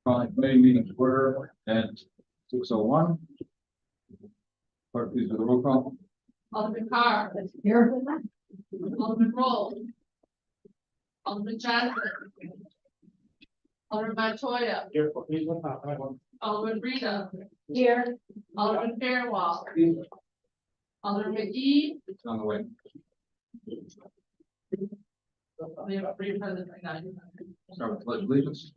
Calling committee meeting to order at 6:01. Clerk, please do the roll call. Alderman Carr. Here. Alderman Roll. Alderman Johnson. Alderman Montoya. Here. Alderman Rita. Here. Alderman Fairwell. Alderman McGee. It's on the way. We have three present right now. Start with pledge allegiance.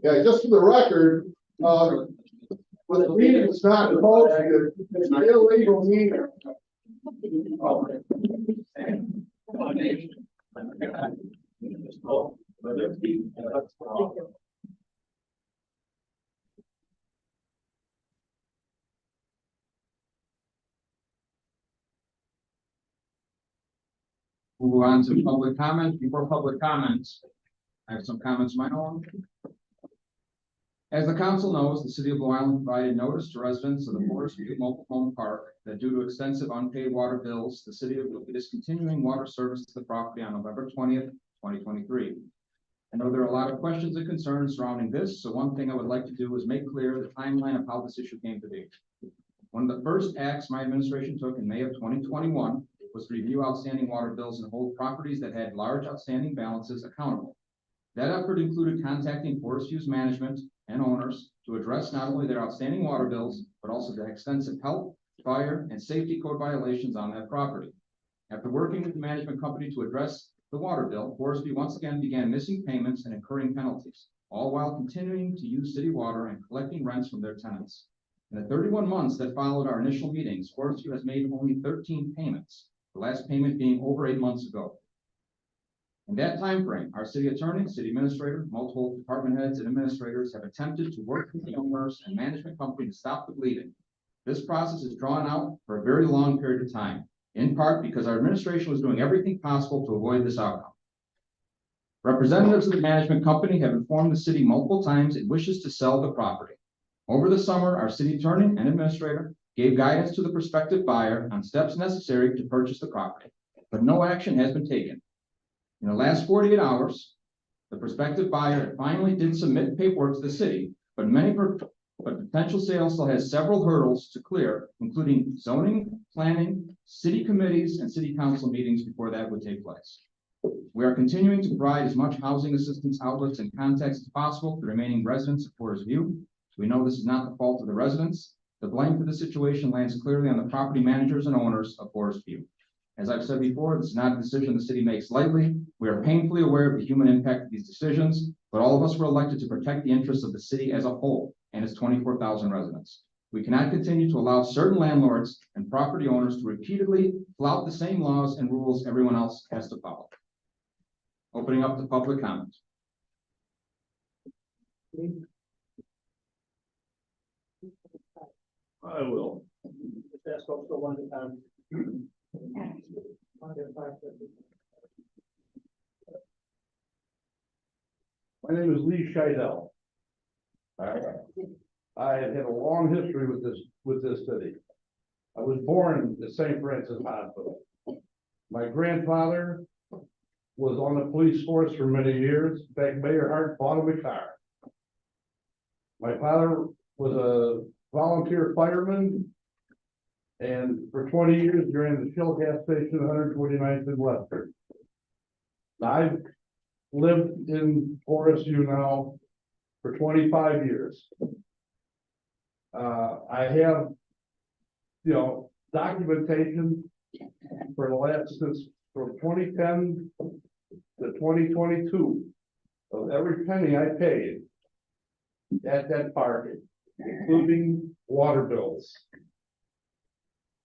Yeah, just for the record, when the meeting is not posted, it's an illegal meeting. Move on to public comment. Before public comments, I have some comments of my own. As the council knows, the city of Blue Island provided notice to residents of the Forest View Mobile Home Park that due to extensive unpaid water bills, the city will be discontinuing water service to the property on November 20th, 2023. I know there are a lot of questions and concerns surrounding this, so one thing I would like to do is make clear the timeline of how this issue came to be. One of the first acts my administration took in May of 2021 was to review outstanding water bills and hold properties that had large outstanding balances accountable. That effort included contacting Forest View's management and owners to address not only their outstanding water bills, but also the extensive health, fire, and safety code violations on that property. After working with the management company to address the water bill, Forest View once again began missing payments and incurring penalties, all while continuing to use city water and collecting rents from their tenants. In the 31 months that followed our initial meetings, Forest View has made only 13 payments, the last payment being over 8 months ago. In that time frame, our city attorney, city administrator, multiple department heads, and administrators have attempted to work with the owners and management company to stop the bleeding. This process is drawn out for a very long period of time, in part because our administration was doing everything possible to avoid this outcome. Representatives of the management company have informed the city multiple times it wishes to sell the property. Over the summer, our city attorney and administrator gave guidance to the prospective buyer on steps necessary to purchase the property, but no action has been taken. In the last 48 hours, the prospective buyer finally did submit paperwork to the city, but potential sales still has several hurdles to clear, including zoning, planning, city committees, and city council meetings before that would take place. We are continuing to provide as much housing assistance outlets and context as possible to the remaining residents of Forest View. We know this is not the fault of the residents. The blame for the situation lands clearly on the property managers and owners of Forest View. As I've said before, this is not a decision the city makes lightly. We are painfully aware of the human impact of these decisions, but all of us were elected to protect the interests of the city as a whole and its 24,000 residents. We cannot continue to allow certain landlords and property owners to repeatedly flout the same laws and rules everyone else has to follow. Opening up to public comment. I will. That's also one at a time. My name is Lee Scheidel. I have had a long history with this city. I was born at St. Francis Hospital. My grandfather was on the police force for many years. In fact, Mayor Hart bought him a car. My father was a volunteer fireman, and for 20 years during the Shell gas station, 129th and Western. I've lived in Forest View now for 25 years. I have, documentation for the last, since from 2010 to 2022 of every penny I paid at that park, including water bills.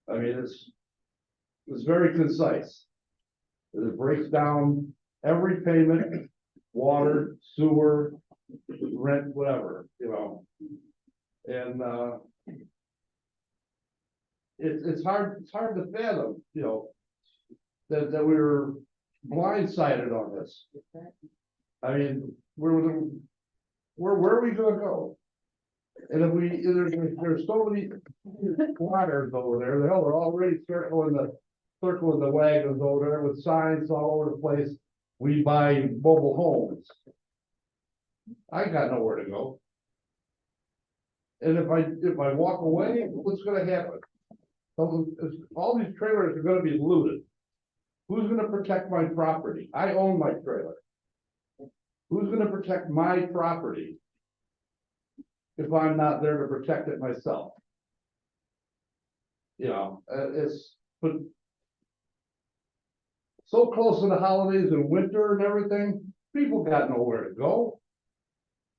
I mean, it's very concise. It breaks down every payment, water, sewer, rent, whatever, and it's hard to fathom, that we were blindsided on this. I mean, where are we gonna go? And if there's so many waters over there, they're already circling the wagons over there with signs all over the place. We buy mobile homes. I got nowhere to go. And if I walk away, what's gonna happen? So, all these trailers are gonna be looted. Who's gonna protect my property? I own my trailer. Who's gonna protect my property? If I'm not there to protect it myself? You know, but so close to the holidays and winter and everything, people got nowhere to go.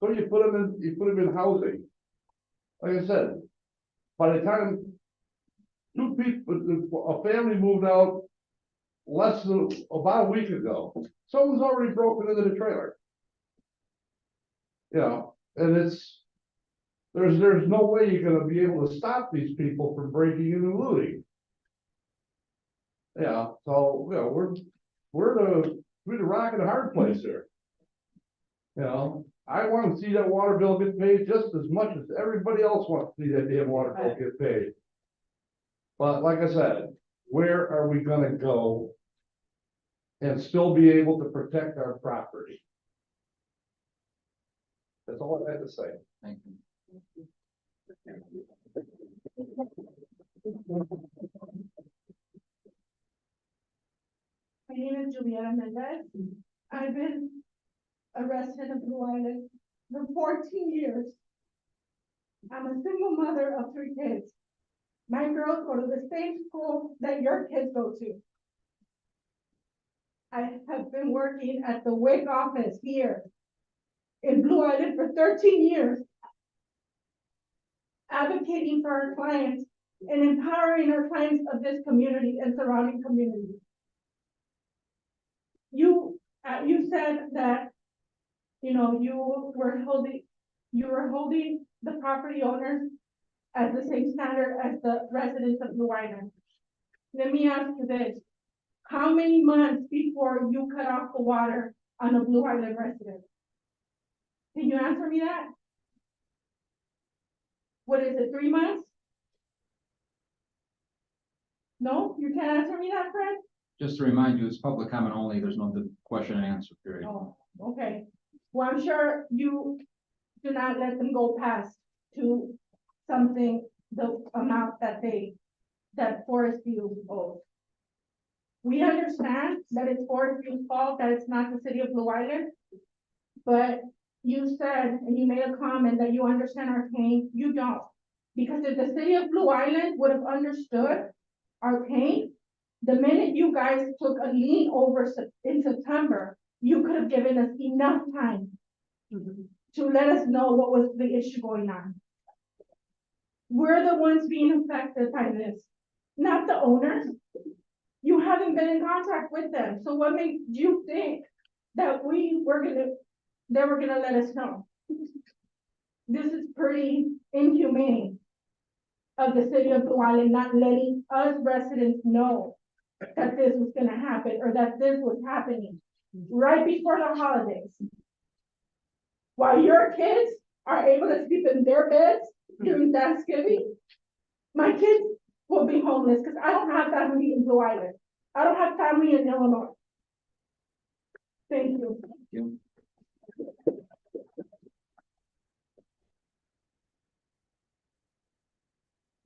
So you put them in housing. Like I said, by the time a family moved out less than about a week ago, someone's already broken into the trailer. You know, and there's no way you're gonna be able to stop these people from breaking in and looting. Yeah, so, you know, we're the rock and the hard place here. You know, I want to see that water bill get paid just as much as everybody else wants to see that damn water bill get paid. But like I said, where are we gonna go and still be able to protect our property? That's all I had to say. Thank you. My name is Juliana Mendez. I've been a resident of Blue Island for 14 years. I'm a single mother of 3 kids. My girls go to the same school that your kids go to. I have been working at the WIC office here in Blue Island for 13 years, advocating for our clients and empowering our clients of this community and surrounding communities. You said that, you know, you were holding the property owners at the same standard as the residents of Blue Island. Let me ask you this. How many months before you cut off the water on a Blue Island resident? Can you answer me that? What is it, 3 months? No, you can't answer me that, Fred? Just to remind you, it's public comment only. There's no question and answer period. Oh, okay. Well, I'm sure you do not let them go past to something, the amount that Forest View owes. We understand that it's Forest View's fault, that it's not the city of Blue Island. But you said, and you made a comment that you understand our pain. You don't. Because if the city of Blue Island would have understood our pain, the minute you guys took a lien over in September, you could have given us enough time to let us know what was the issue going on. We're the ones being affected by this, not the owners. You haven't been in contact with them. So what made you think that they were gonna let us know? This is pretty inhumane of the city of Blue Island not letting us residents know that this was gonna happen or that this was happening right before the holidays. While your kids are able to sleep in their beds during Thanksgiving, my kids will be homeless because I don't have family in Blue Island. I don't have family in Illinois. Thank you. Thank you.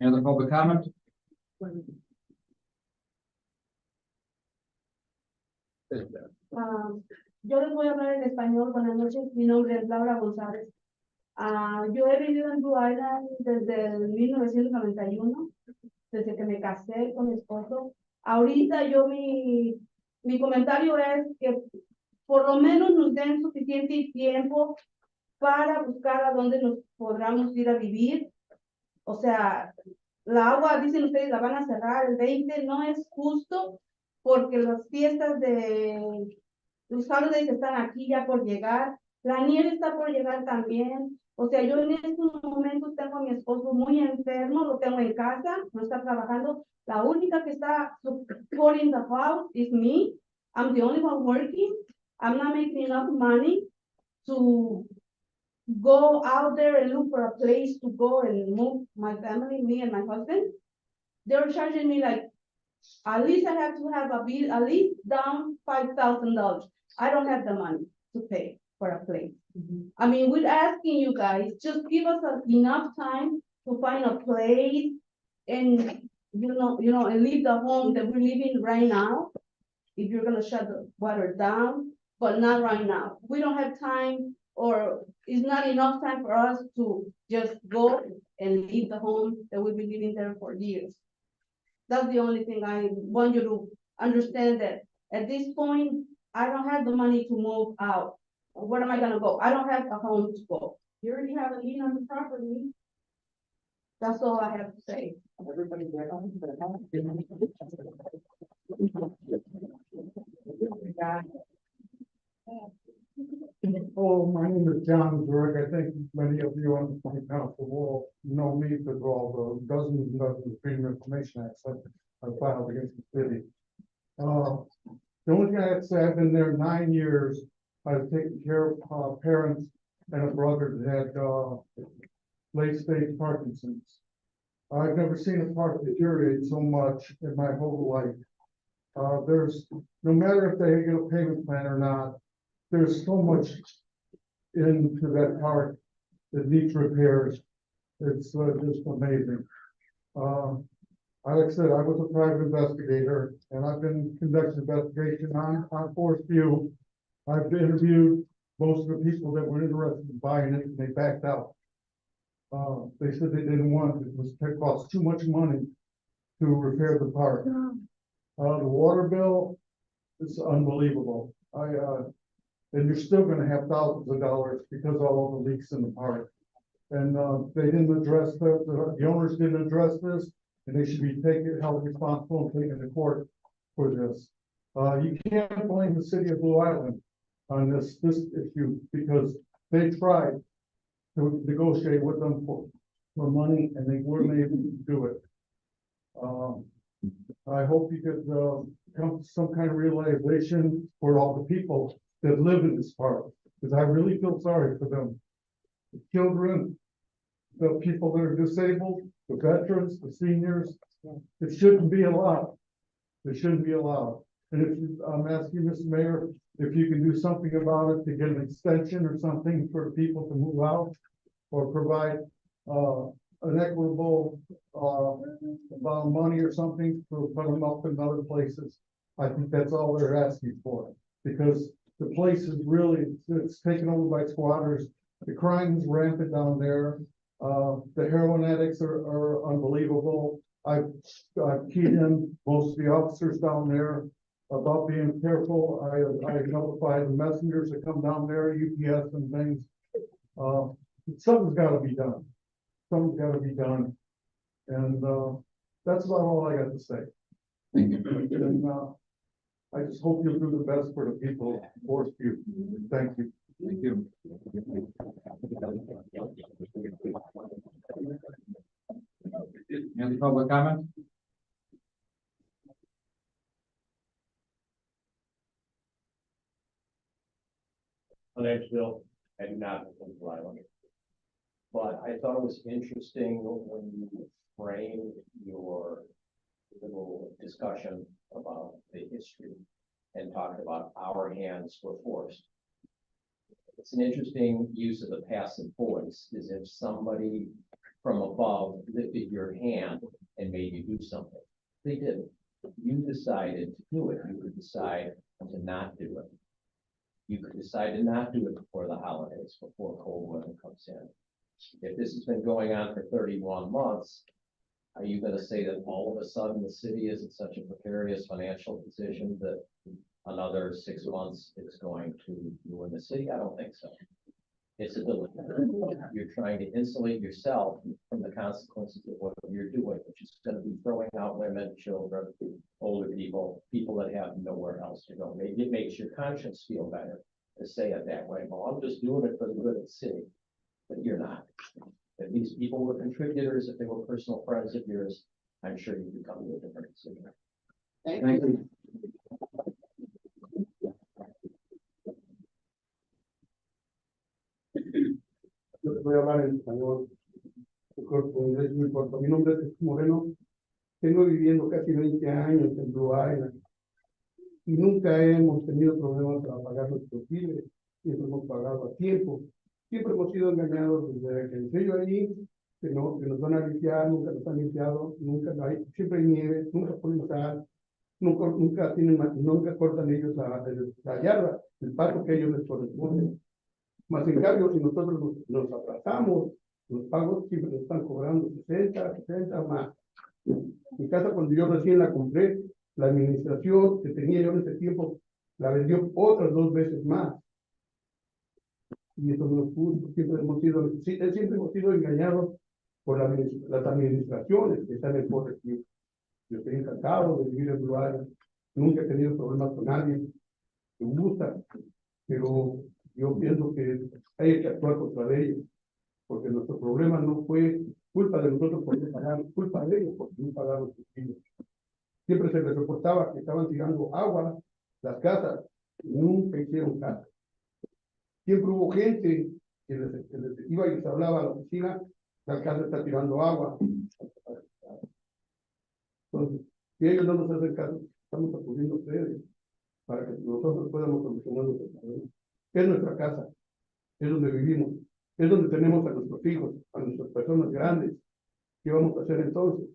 Any other public comment? Yo les voy a hablar en español. Buenas noches, mi nombre es Laura González. Yo he vivido en Blue Island desde el 1991, desde que me casé con mi esposo. Ahorita mi comentario es que por lo menos nos den suficiente tiempo para buscar a dónde nos podamos ir a vivir. O sea, la agua, dicen ustedes, la van a cerrar el 20, no es justo porque las fiestas de los holidays están aquí ya por llegar, la nieve está por llegar también. O sea, yo en estos momentos tengo a mi esposo muy enfermo, lo tengo en casa, no está trabajando. La única que está supporting the house is me. I'm the only one working. I'm not making enough money to go out there and look for a place to go and move my family, me and my husband. They're charging me like, at least I have to have a bill, at least down $5,000. I don't have the money to pay for a place. I mean, we're asking you guys, just give us enough time to find a place and, and leave the home that we're living right now. If you're gonna shut the water down, but not right now. We don't have time, or it's not enough time for us to just go and leave the home that we've been living there for years. That's the only thing I want you to understand, that at this point, I don't have the money to move out. Where am I gonna go? I don't have a home to go. You already have a lien on the property. That's all I have to say. Oh, my name is John Zurich. I think many of you on the city council will know me because of all the dozens and dozens of Freedom of Information Acts I filed against the city. The only thing I have to say, I've been there 9 years. I've taken care of parents and a brother that had late stage Parkinson's. I've never seen a park deteriorate so much in my whole life. There's, no matter if they get a payment plan or not, there's so much into that park that needs repairs. It's just amazing. Like I said, I was a private investigator, and I've been conducting investigation on Forest View. I've interviewed most of the people that were interested in buying it, and they backed out. They said they didn't want it. It cost too much money to repair the park. The water bill is unbelievable. And you're still gonna have thousands of dollars because of all the leaks in the park. And they didn't address the owners didn't address this, and they should be held responsible and taken to court for this. You can't blame the city of Blue Island on this issue, because they tried to negotiate with them for money, and they weren't able to do it. I hope you could come to some kind of realization for all the people that live in this park, because I really feel sorry for them. The children, the people that are disabled, the veterans, the seniors, it shouldn't be allowed. It shouldn't be allowed. And I'm asking Mr. Mayor, if you can do something about it to get an extension or something for people to move out, or provide an equitable amount of money or something to put them up in other places. I think that's all they're asking for, because the place is really, it's taken over by squatters. The crime is rampant down there. The heroin addicts are unbelievable. I've keyed in most of the officers down there about being careful. I notify the messengers that come down there, UPS and things. Something's got to be done. Something's got to be done. And that's about all I got to say. Thank you. And I just hope you'll do the best for the people of Forest View. Thank you. Thank you. Any public comment? My name's Bill. I do not live in Blue Island. But I thought it was interesting when you framed your little discussion about the history and talked about our hands were forced. It's an interesting use of the passive voice, as if somebody from above lifted your hand and made you do something. They didn't. You decided to do it. You could decide to not do it. You could decide to not do it before the holidays, before cold weather comes in. If this has been going on for 31 months, are you going to say that all of a sudden the city is in such a precarious financial position that another 6 months is going to ruin the city? I don't think so. It's a dilemma. You're trying to insulate yourself from the consequences of what you're doing, which is going to be throwing out women, children, older people, people that have nowhere else to go. Maybe it makes your conscience feel better to say it that way. Well, I'm just doing it for the good of the city. But you're not. If these people were contributors, if they were personal friends of yours, I'm sure you could come to a different decision. Thank you. Yo voy a hablar en español. Corto, inglés muy corto. Mi nombre es Jesús Moreno. Tengo viviendo casi 20 años en Blue Island y nunca hemos tenido problemas para pagar nuestros biles. siempre hemos pagado a tiempo, siempre hemos sido engañados desde que entré yo allí, que no, que nos van a limpiar, nunca nos han limpiado, nunca hay, siempre hay nieve, nunca ponen sal, nunca tienen, nunca cortan ellos la yarda, el paso que ellos les corresponde. Más en cambio, si nosotros nos aplazamos, los pagos siempre nos están cobrando 60 más. Mi casa, cuando yo recién la compré, la administración que tenía yo en ese tiempo, la vendió otras 2 veces más. Y eso no es justo, siempre hemos sido engañados por las administraciones que están en poder. Yo estoy encantado de vivir en Blue Island, nunca he tenido problemas con nadie, me gusta, pero yo pienso que hay que actuar contra ellos, porque nuestro problema no fue culpa de nosotros por no pagar, culpa de ellos porque no pagaron sus biles. Siempre se les reportaba que estaban tirando agua las casas, nunca hicieron caso. Siempre hubo gente que les iba y les hablaba a la oficina, la casa está tirando agua. Entonces, si ellos no nos hacen caso, estamos acudiendo a ustedes para que nosotros podamos solucionar nuestro problema. Es nuestra casa, es donde vivimos, es donde tenemos a nuestros hijos, a nuestras personas grandes. ¿Qué vamos a hacer entonces?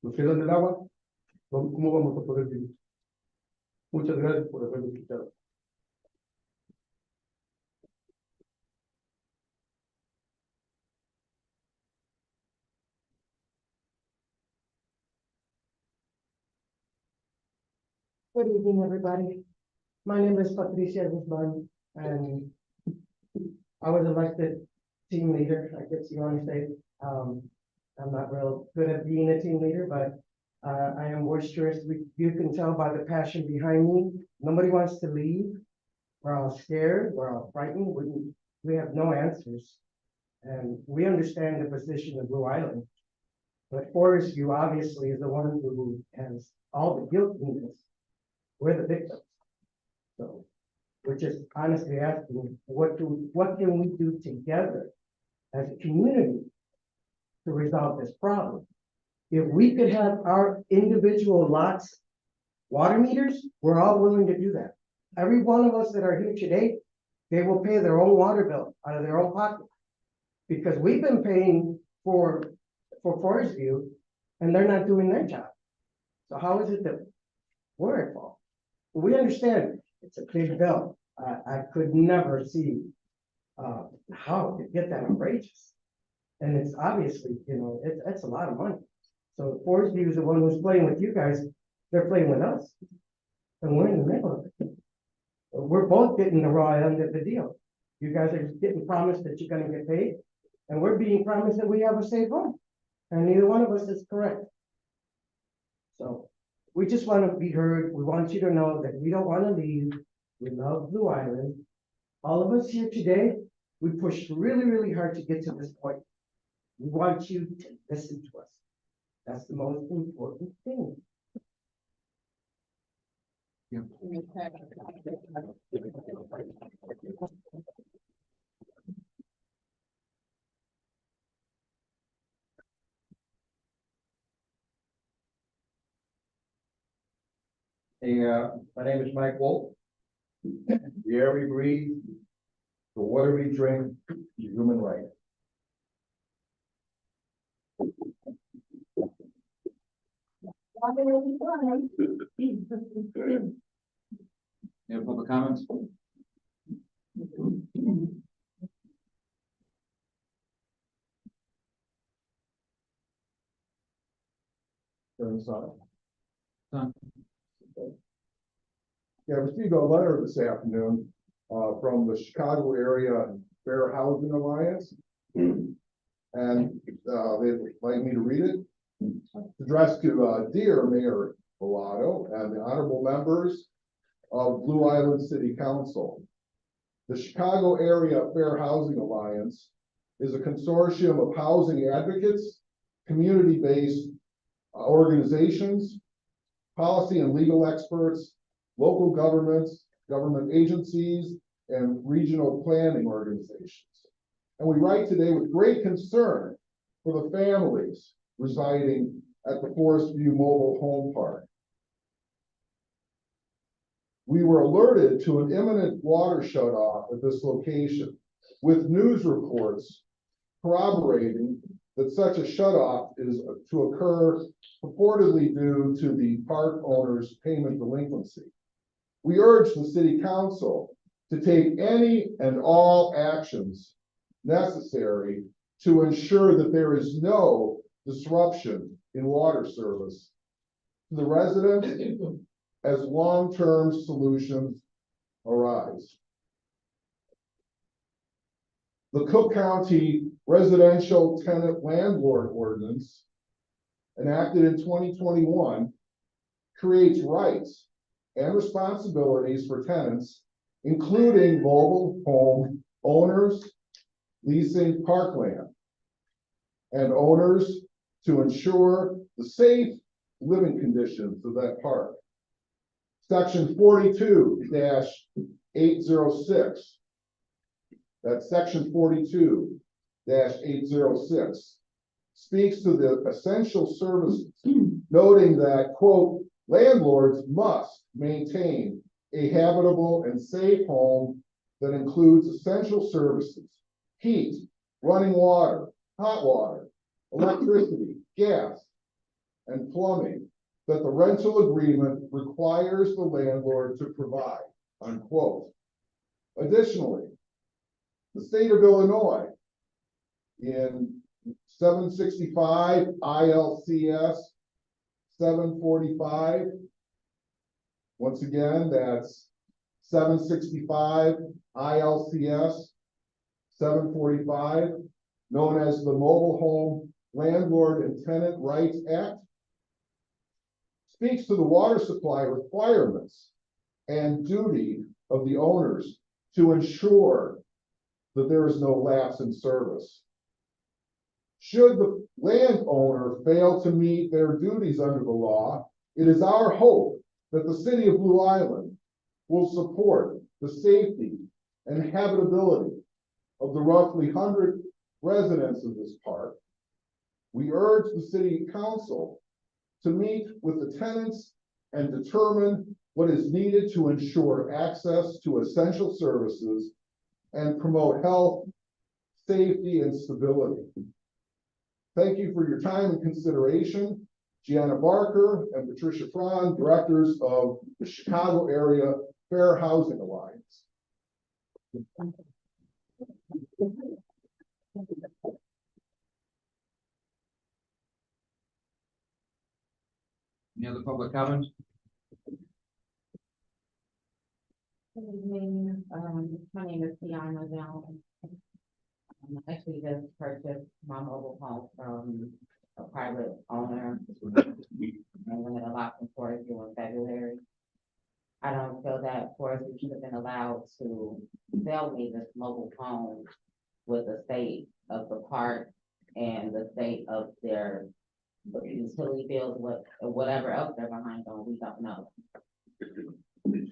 ¿Nos quedan el agua? ¿Cómo vamos a poder vivir? Muchas gracias por haberme escuchado. Good evening, everybody. My name is Patricia Guzman, and I was elected team leader, I guess you want to say. I'm not real good at being a team leader, but I am boisterous. You can tell by the passion behind me. Nobody wants to leave. We're all scared, we're all frightened, we have no answers. And we understand the position of Blue Island. But Forest View obviously is the one who has all the guilt in this. We're the victims. So we're just honestly asking, what can we do together as a community to resolve this problem? If we could have our individual lots water meters, we're all willing to do that. Every one of us that are here today, they will pay their own water bill out of their own pocket. Because we've been paying for Forest View and they're not doing their job. So how is it that we're at fault? We understand it's a big bill. I could never see how to get that outrageous. And it's obviously, it's a lot of money. So Forest View is the one who's playing with you guys. They're playing with us. And we're in the middle of it. We're both getting the raw end of the deal. You guys are getting promised that you're gonna get paid. And we're being promised that we have a safe home. And neither one of us is correct. So we just want to be heard. We want you to know that we don't want to leave. We love Blue Island. All of us here today, we pushed really, really hard to get to this point. We want you to listen to us. That's the most important thing. Hey, my name is Mike Wolf. The air we breathe, the water we drink is a human right. Any other public comments? Done. Yeah, I received a letter this afternoon from the Chicago Area Fair Housing Alliance. And they'd like me to read it. It's addressed to Dear Mayor Bellato and the honorable members of Blue Island City Council. The Chicago Area Fair Housing Alliance is a consortium of housing advocates, community-based organizations, policy and legal experts, local governments, government agencies, and regional planning organizations. And we write today with great concern for the families residing at the Forest View Mobile Home Park. We were alerted to an imminent water shutoff at this location, with news reports corroborating that such a shutoff is to occur purportedly due to the park owner's payment delinquency. We urge the city council to take any and all actions necessary to ensure that there is no disruption in water service to the residents as long-term solutions arise. The Cook County Residential Tenant Landlord Ordinance, enacted in 2021, creates rights and responsibilities for tenants, including mobile home owners leasing parkland and owners, to ensure the safe living conditions of that park. Section 42-806. That's section 42-806 speaks to the essential services, noting that, quote, landlords must maintain a habitable and safe home that includes essential services, heat, running water, hot water, electricity, gas, and plumbing that the rental agreement requires the landlord to provide, unquote. Additionally, the state of Illinois in 765 ILCS 745, once again, that's 765 ILCS 745, known as the Mobile Home Landlord and Tenant Rights Act, speaks to the water supply requirements and duty of the owners to ensure that there is no lapse in service. Should the landowner fail to meet their duties under the law, it is our hope that the city of Blue Island will support the safety and habitability of the roughly 100 residents of this park. We urge the city council to meet with the tenants and determine what is needed to ensure access to essential services and promote health, safety, and stability. Thank you for your time and consideration. Gianna Barker and Patricia Fron, directors of the Chicago Area Fair Housing Alliance. Any other public comment? Good evening, my name is Tiana Jones. I actually just purchased my mobile home from a private owner. And we had a lot in Forest View in February. I don't feel that Forest View should have been allowed to sell me this mobile home with the state of the park and the state of their utility bills, whatever else they're behind on, we don't know.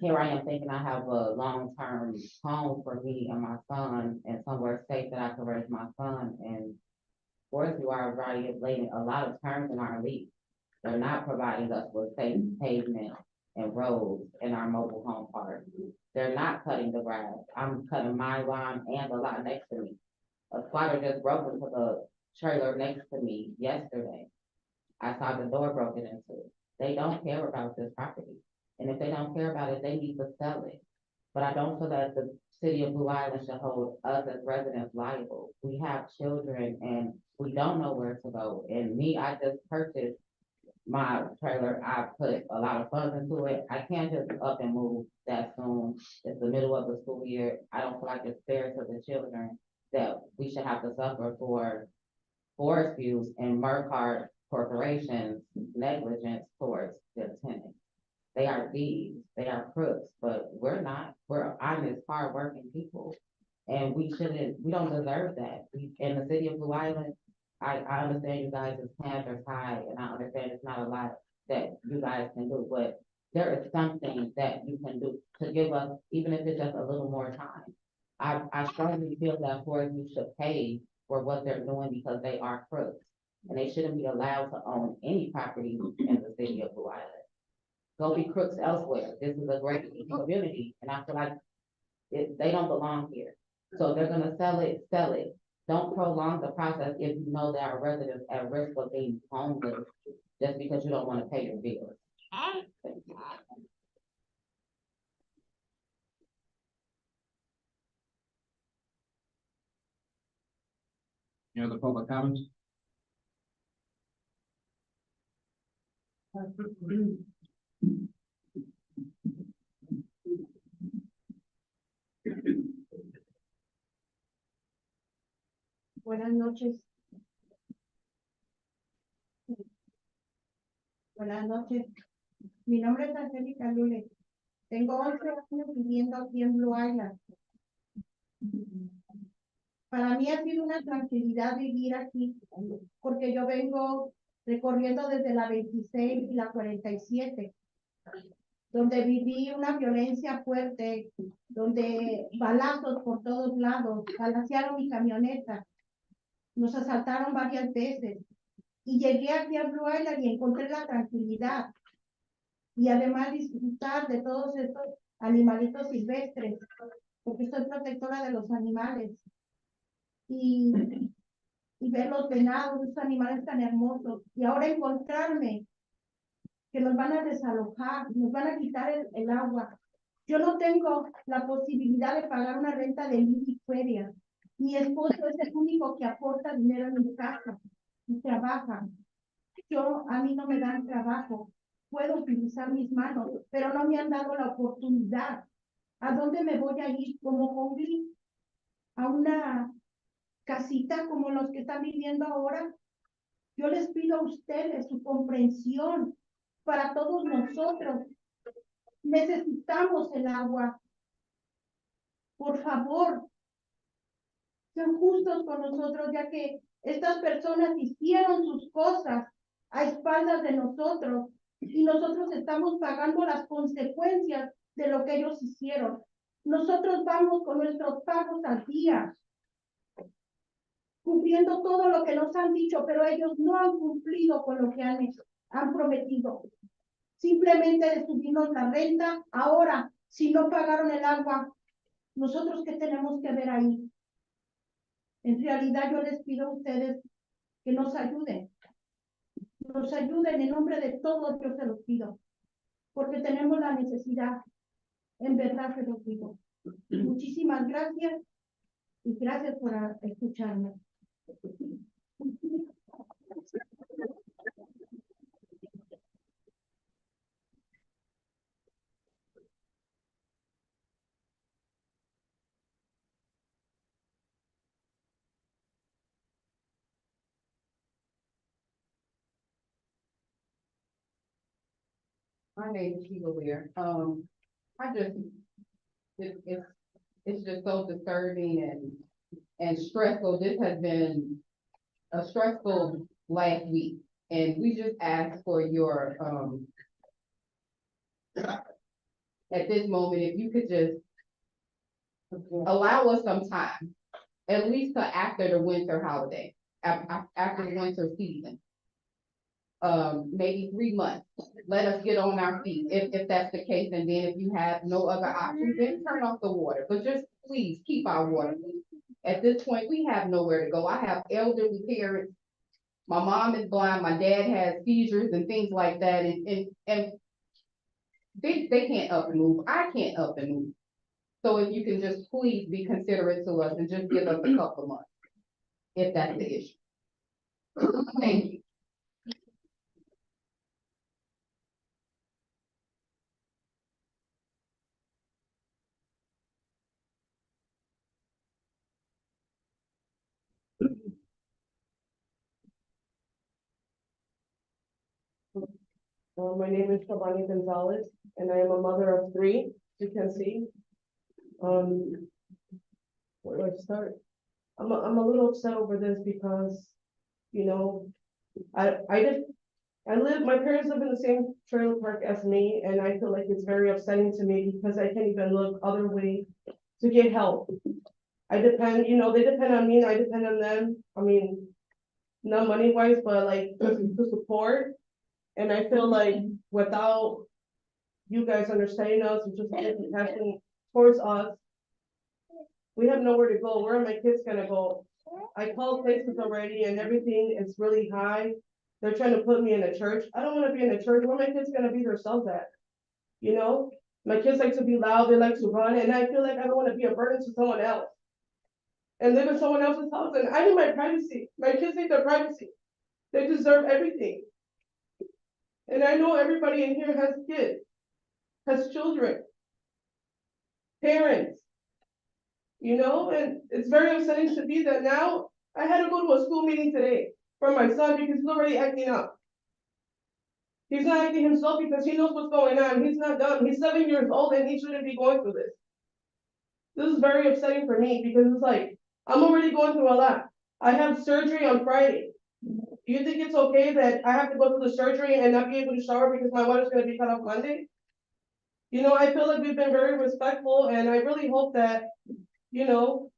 Here I am thinking I have a long-term home for me and my son and somewhere safe that I can raise my son. And Forest View are already violating a lot of terms in our lease. They're not providing us with safe pavement and roads in our mobile home park. They're not cutting the grass. I'm cutting my lawn and the lot next to me. A squatter just broke into the trailer next to me yesterday. I saw the door broken into. They don't care about this property. And if they don't care about it, they need to sell it. But I don't feel that the city of Blue Island should hold us as residents liable. We have children and we don't know where to go. And me, I just purchased my trailer. I put a lot of funds into it. I can't just up and move that soon. It's the middle of the school year. I don't feel like it's fair to the children that we should have to suffer for Forest Views and Mercard Corporation's negligence towards their tenants. They are thieves, they are crooks, but we're not. We're honest, hardworking people. And we don't deserve that. In the city of Blue Island, I understand you guys' standards high, and I understand it's not a lot that you guys can do, but there is something that you can do to give us, even if it's just a little more time. I strongly feel that Forest View should pay for what they're doing because they are crooks. And they shouldn't be allowed to own any property in the city of Blue Island. go be crooks elsewhere. This is a great community, and I feel like they don't belong here. So they're gonna sell it, sell it. Don't prolong the process if you know there are residents at risk of being homeless just because you don't wanna pay your bills. Thank you. Any other public comments? Buenas noches. Buenas noches. Mi nombre es Angélica Lule. Tengo 11 años viviendo aquí en Blue Island. Para mí ha sido una tranquilidad vivir aquí, porque yo vengo recorriendo desde la 26 y la 47, donde viví una violencia fuerte, donde balazos por todos lados, balacearon mi camioneta, nos asaltaron varias veces, y llegué aquí a Blue Island y encontré la tranquilidad, y además disfrutar de todos estos animalitos silvestres, porque soy protectora de los animales, y ver los venados, esos animales tan hermosos, y ahora encontrarme que nos van a desalojar, nos van a quitar el agua. Yo no tengo la posibilidad de pagar una renta de feria. Mi esposo es el único que aporta dinero en mi casa y trabaja. A mí no me dan trabajo, puedo utilizar mis manos, pero no me han dado la oportunidad. ¿A dónde me voy a ir como homeless? ¿A una casita como los que están viviendo ahora? Yo les pido a ustedes su comprensión para todos nosotros. Necesitamos el agua. Por favor, sean justos con nosotros, ya que estas personas hicieron sus cosas a espaldas de nosotros y nosotros estamos pagando las consecuencias de lo que ellos hicieron. Nosotros vamos con nuestros pagos al día, cumpliendo todo lo que nos han dicho, pero ellos no han cumplido con lo que han prometido. Simplemente de subirnos la renta. Ahora, si no pagaron el agua, ¿nosotros qué tenemos que ver ahí? En realidad yo les pido a ustedes que nos ayuden. Nos ayuden en nombre de todos, yo se los pido. Porque tenemos la necesidad. En verdad se los digo. Muchísimas gracias. Y gracias por escucharme. My name is Sheila Weir. It's just so disturbing and stressful. This has been a stressful last week, and we just asked for your, at this moment, if you could just allow us some time, at least to after the winter holiday, after the winter season. Maybe 3 months. Let us get on our feet if that's the case. And then if you have no other options, then turn off the water. But just please keep our water. At this point, we have nowhere to go. I have elderly parents. My mom is blind. My dad has seizures and things like that. And they can't up and move. I can't up and move. So if you can just please be considerate to us and just give us a couple of months, if that's the issue. Thank you. My name is Giovanni Gonzalez, and I am a mother of 3, as you can see. Where do I start? I'm a little upset over this because, you know, my parents live in the same trailer park as me, and I feel like it's very upsetting to me because I can't even look other way to get help. I depend, you know, they depend on me and I depend on them. I mean, not money wise, but like the support. And I feel like without you guys understanding us and just being compassionate towards us. We have nowhere to go. Where are my kids gonna go? I called places already and everything is really high. They're trying to put me in a church. I don't wanna be in a church. Where are my kids gonna be themselves at? You know, my kids like to be loud, they like to run, and I feel like I don't wanna be a burden to someone else. And live in someone else's house, and I need my privacy. My kids need their privacy. They deserve everything. And I know everybody in here has kids, has children, parents. You know, and it's very upsetting to me that now I had to go to a school meeting today for my son because he's already acting up. He's not acting himself because he knows what's going on. He's not dumb. He's 7 years old and he shouldn't be going through this. This is very upsetting for me because it's like, I'm already going through a lot. I have surgery on Friday. Do you think it's okay that I have to go to the surgery and not be able to shower because my water's gonna be cut off Monday? You know, I feel like we've been very respectful and I really hope that, you know,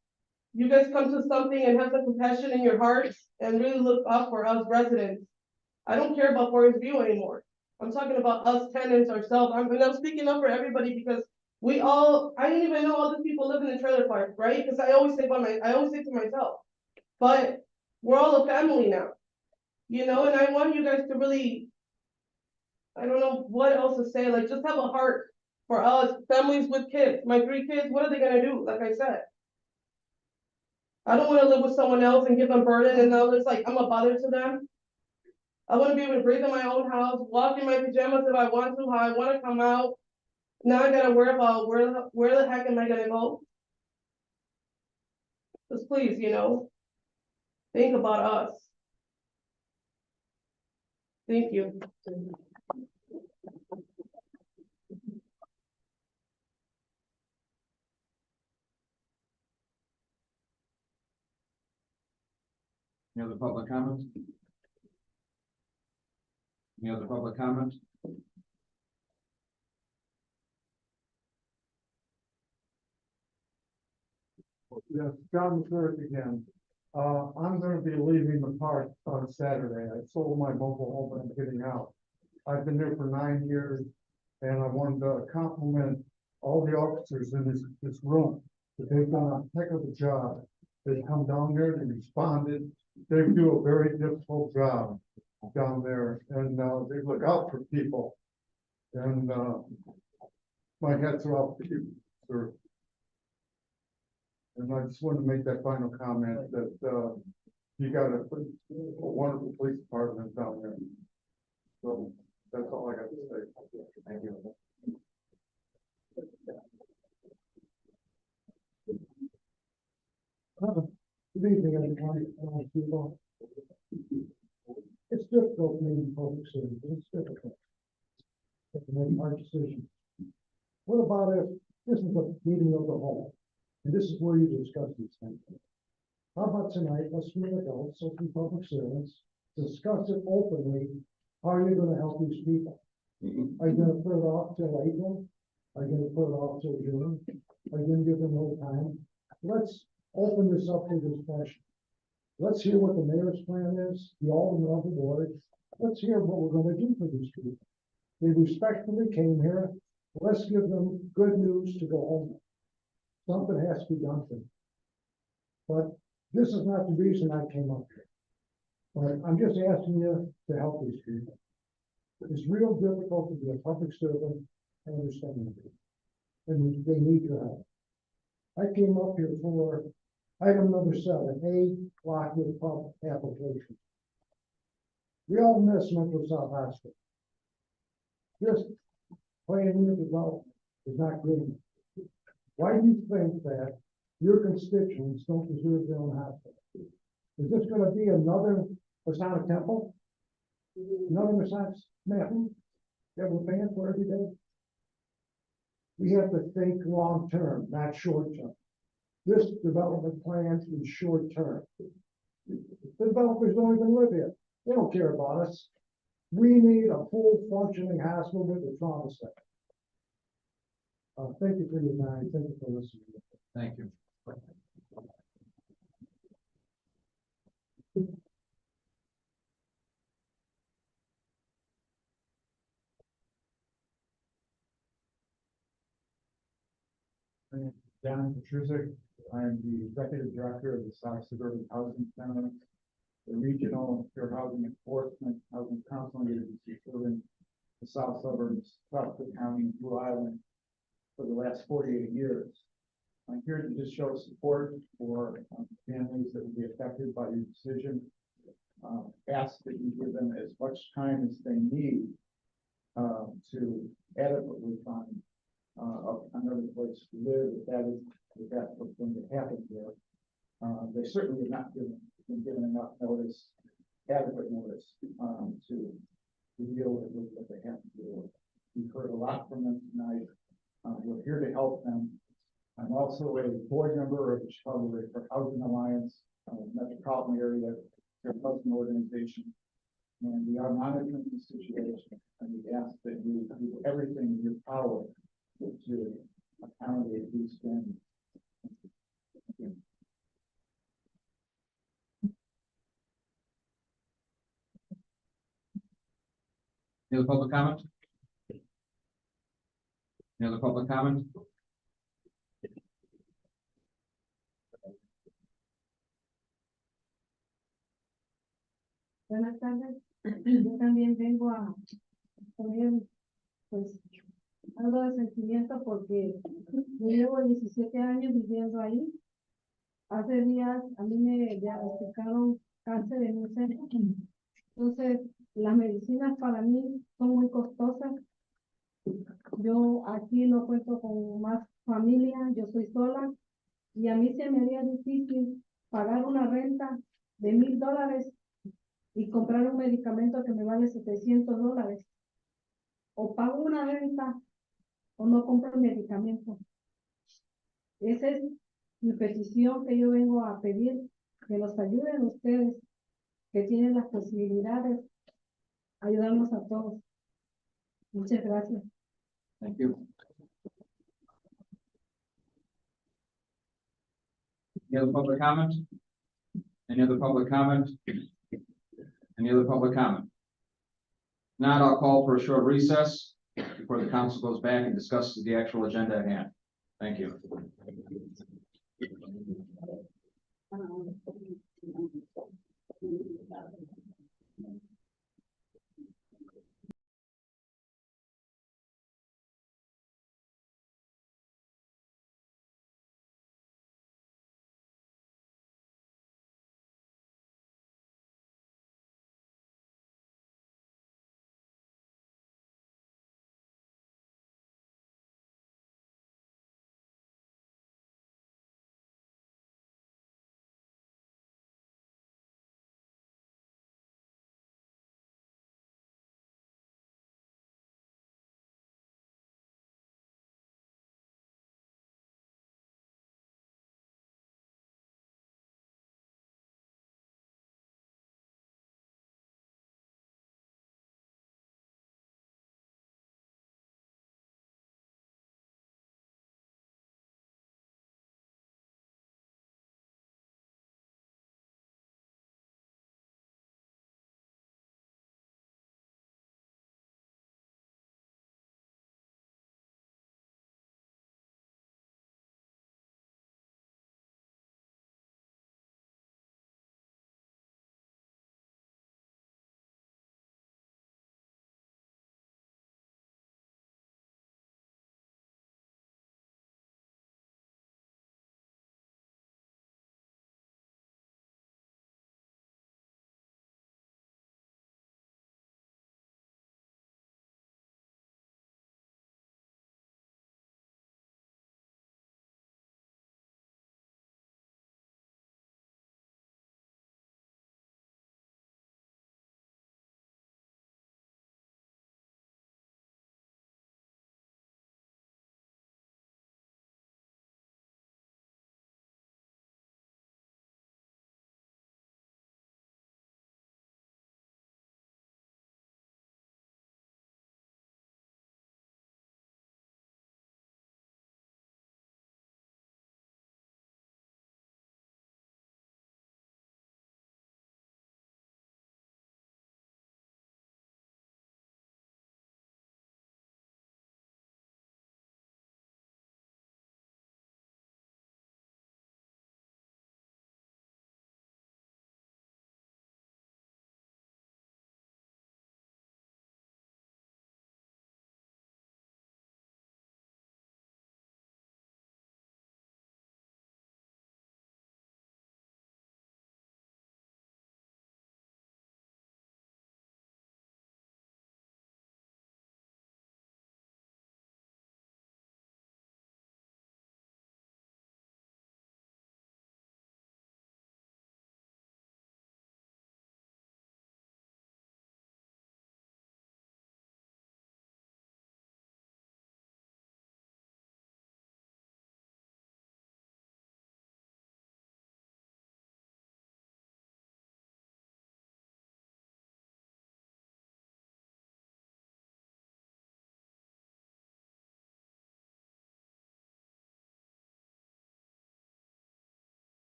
you guys come to something and have the compassion in your hearts and really look out for us residents. I don't care about Forest View anymore. I'm talking about us tenants ourselves. I'm speaking up for everybody because I didn't even know all these people live in the trailer park, right? Because I always say to myself, but we're all a family now, you know, and I want you guys to really, I don't know what else to say, like just have a heart for us, families with kids. My 3 kids, what are they gonna do? Like I said, I don't wanna live with someone else and give them burden and now it's like, I'm a bother to them. I wanna be able to breathe in my own house, walk in my pajamas if I want to, how I wanna come out. Now I gotta worry about where the heck am I gonna go? Just please, you know, think about us. Thank you. Any other public comment? Any other public comment? Yes, John McClure again. I'm gonna be leaving the park on Saturday. I sold my mobile home and I'm getting out. I've been there for 9 years and I wanted to compliment all the officers in this room. That they've done a heck of a job. They come down there, they responded. They do a very difficult job down there and they look out for people. And my hats are off to you, sir. And I just wanted to make that final comment that you got a wonderful police department down there. So that's all I got to say. Thank you. Good evening, everyone. It's difficult making public service. It's difficult. You have to make hard decisions. What about if this is a meeting of the whole? And this is where you discuss these things. How about tonight, let's be adults, let's be public servants, discuss it openly. How are you gonna help these people? Are you gonna put it off till April? Are you gonna put it off till June? Are you gonna give them more time? Let's open this up for discussion. Let's hear what the mayor's plan is, the alderman of the board. Let's hear what we're gonna do for these people. They respectfully came here. Let's give them good news to go home. Something has to be done for them. But this is not the reason I came up here. But I'm just asking you to help these people. It's real difficult to be a public servant and understand it. And they need your help. I came up here for item number 7, A, Lockwood Pump application. We all miss Metro South Hospital. Just planning the development is not good. Why do you think that your constituents don't deserve their own hospital? Is this gonna be another Masonic temple? Another Masonic mountain that we're paying for every day? We have to think long term, not short term. This development plan is short term. The developers don't even live here. They don't care about us. We need a full functioning hospital with a trauma center. Thank you for your time. Thank you for listening. Thank you. John Petrusic. I'm the Executive Director of the South Suburban Housing Center, the Regional Fair Housing Enforcement Housing Counseling Agency serving the South Suburbs, Suffolk County, and Blue Island for the last 48 years. I'm here to just show support for families that will be affected by your decision. Ask that you give them as much time as they need to adequately find another place to live, if that's what's going to happen here. They certainly have not been given enough notice, adequate notice, to deal with what they have to deal with. We've heard a lot from them tonight. We're here to help them. I'm also a board member of the Chicago Area for Housing Alliance, metropolitan area fair housing organization. And we are monitoring the situation, and we ask that you do everything in your power to accommodate these families. Any other public comment? Any other public comment? Buenas tardes. Yo también vengo a poner, pues, algo de sentimiento porque yo llevo 17 años viviendo ahí. Hace días a mí me diagnosticaron cáncer en un seno. Entonces, las medicinas para mí son muy costosas. Yo aquí no cuento con más familia, yo soy sola y a mí se me haría difícil pagar una renta de $1,000 y comprar un medicamento que me vale $700. O pago una renta o no compro el medicamento. Esa es mi petición que yo vengo a pedir, que nos ayuden ustedes, que tienen las posibilidades, ayudarnos a todos. Muchas gracias. Thank you. Any other public comment? Any other public comment? Any other public comment? Now I'll call for a short recess before the council goes back and discusses the actual agenda at hand. Thank you.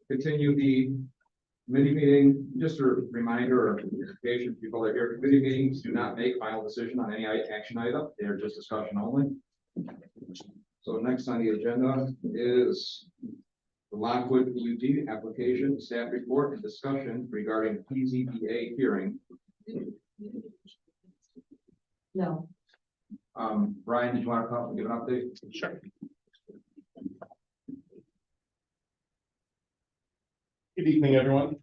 Continue the committee meeting, just a reminder or notification, people are here, committee meetings do not make final decision on any action item, they are just discussion only. So next on the agenda is the Lockwood PUD application, staff report and discussion regarding PZBA hearing. No. Brian, did you want to come and give an update? Sure. Good evening, everyone.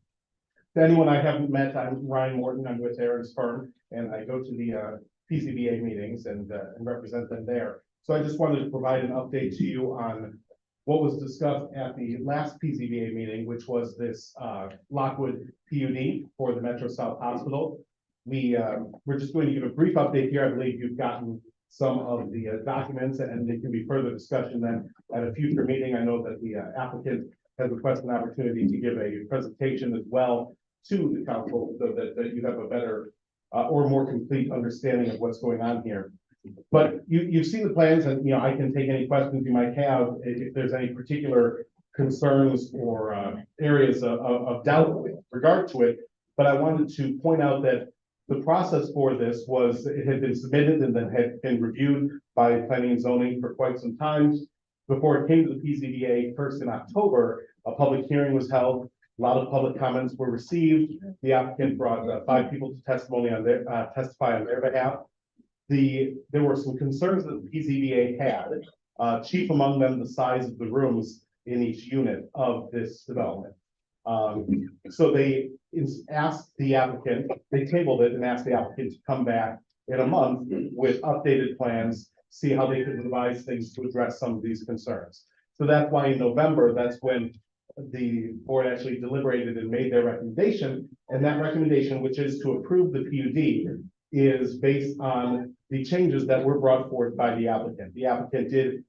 To anyone I haven't met, I'm Ryan Morton. I'm with Aaron's firm, and I go to the PCBA meetings and represent them there. So I just wanted to provide an update to you on what was discussed at the last PCBA meeting, which was this Lockwood PUD for the Metro South Hospital. We're just going to give a brief update here. I believe you've gotten some of the documents, and there can be further discussion then at a future meeting. I know that the applicant has requested an opportunity to give a presentation as well to the council so that you have a better or more complete understanding of what's going on here. But you've seen the plans, and I can take any questions you might have if there's any particular concerns or areas of doubt with regard to it. But I wanted to point out that the process for this was, it had been submitted and then had been reviewed by planning and zoning for quite some time. Before it came to the PZBA first in October, a public hearing was held. A lot of public comments were received. The applicant brought 5 people to testimony on their testify on their behalf. There were some concerns that the PZBA had, chief among them the size of the rooms in each unit of this development. So they asked the applicant, they tabled it and asked the applicant to come back in a month with updated plans, see how they could revise things to address some of these concerns. So that's why in November, that's when the board actually deliberated and made their recommendation. And that recommendation, which is to approve the PUD, is based on the changes that were brought forth by the applicant. The applicant did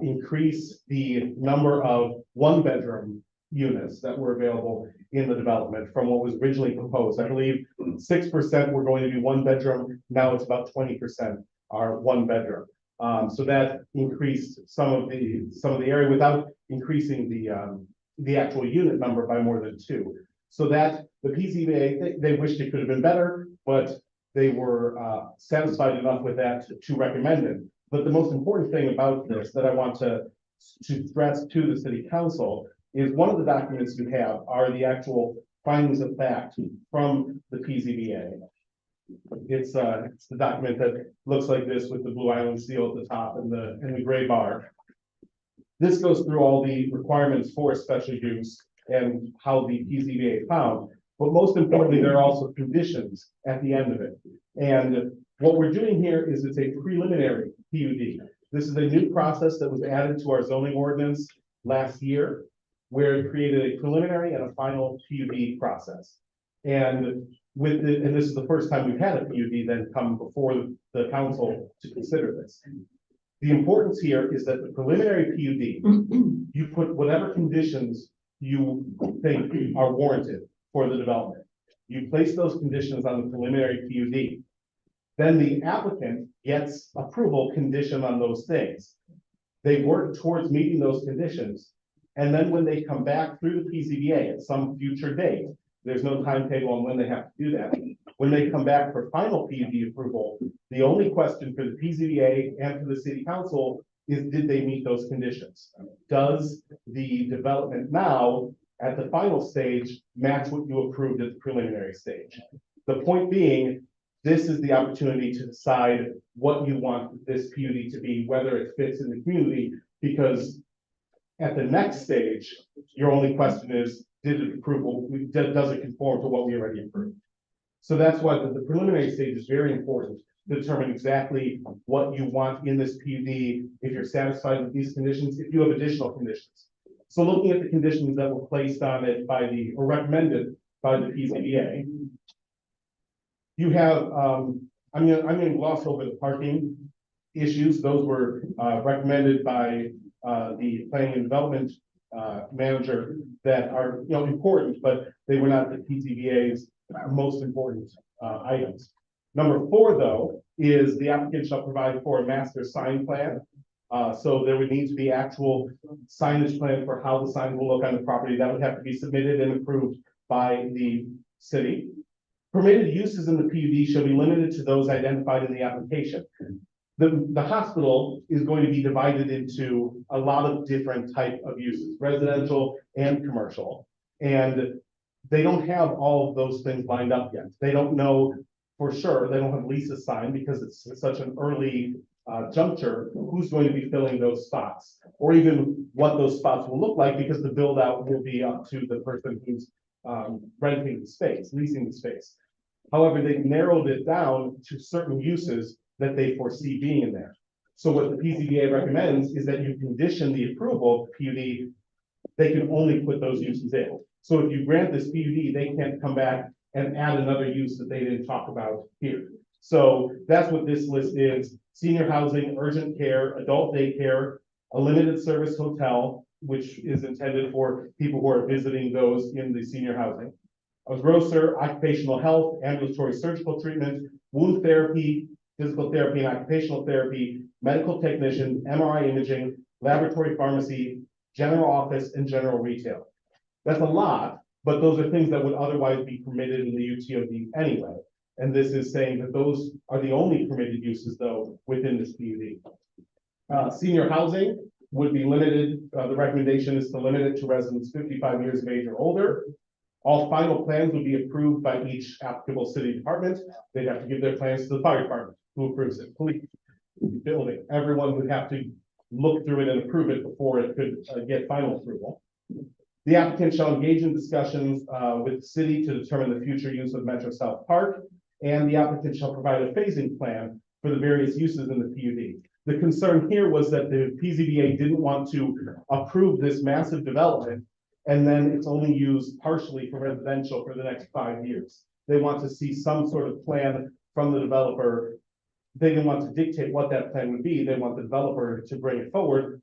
increase the number of 1-bedroom units that were available in the development from what was originally proposed. I believe 6% were going to be 1-bedroom. Now it's about 20% are 1-bedroom. So that increased some of the area without increasing the actual unit number by more than 2. So that the PZBA, they wished it could have been better, but they were satisfied enough with that to recommend it. But the most important thing about this that I want to stress to the city council is one of the documents you have are the actual findings of fact from the PZBA. It's the document that looks like this with the Blue Island seal at the top and the gray bar. This goes through all the requirements for special use and how the PZBA found. But most importantly, there are also conditions at the end of it. And what we're doing here is it's a preliminary PUD. This is a new process that was added to our zoning ordinance last year, where it created a preliminary and a final PUD process. And this is the first time we've had a PUD then come before the council to consider this. The importance here is that the preliminary PUD, you put whatever conditions you think are warranted for the development. You place those conditions on the preliminary PUD. Then the applicant gets approval condition on those things. They work towards meeting those conditions. And then when they come back through the PZBA at some future date, there's no timetable on when they have to do that. When they come back for final PUD approval, the only question for the PZBA and for the city council is, did they meet those conditions? Does the development now at the final stage match what you approved at the preliminary stage? The point being, this is the opportunity to decide what you want this PUD to be, whether it fits in the community, because at the next stage, your only question is, does it conform to what we already approved? So that's why the preliminary stage is very important to determine exactly what you want in this PUD, if you're satisfied with these conditions, if you have additional conditions. So looking at the conditions that were placed on it or recommended by the PZBA, you have, I'm going to gloss over the parking issues. Those were recommended by the planning and development manager that are important, but they were not the PZBA's most important items. Number 4, though, is the applicant shall provide for a master sign plan. So there would need to be actual signage plan for how the sign will look on the property. That would have to be submitted and approved by the city. Permitted uses in the PUD shall be limited to those identified in the application. The hospital is going to be divided into a lot of different type of uses, residential and commercial. And they don't have all of those things lined up yet. They don't know for sure. They don't have leases signed because it's such an early juncture, who's going to be filling those spots, or even what those spots will look like, because the build out will be up to the person who's renting the space, leasing the space. However, they've narrowed it down to certain uses that they foresee being in there. So what the PZBA recommends is that you condition the approval of PUD, they can only put those uses in. So if you grant this PUD, they can't come back and add another use that they didn't talk about here. So that's what this list is: senior housing, urgent care, adult daycare, a limited service hotel, which is intended for people who are visiting those in the senior housing, a grocer, occupational health, ambulatory surgical treatment, wound therapy, physical therapy and occupational therapy, medical technician, MRI imaging, laboratory pharmacy, general office, and general retail. That's a lot, but those are things that would otherwise be permitted in the UTOD anyway. And this is saying that those are the only permitted uses, though, within this PUD. Senior housing would be limited. The recommendation is to limit it to residents 55 years of age or older. All final plans would be approved by each applicable city department. They'd have to give their plans to the fire department, who approves it, police, building. Everyone would have to look through it and approve it before it could get final approval. The applicant shall engage in discussions with the city to determine the future use of Metro South Park, and the applicant shall provide a phasing plan for the various uses in the PUD. The concern here was that the PZBA didn't want to approve this massive development, and then it's only used partially for residential for the next 5 years. They want to see some sort of plan from the developer. They didn't want to dictate what that plan would be. They want the developer to bring it forward.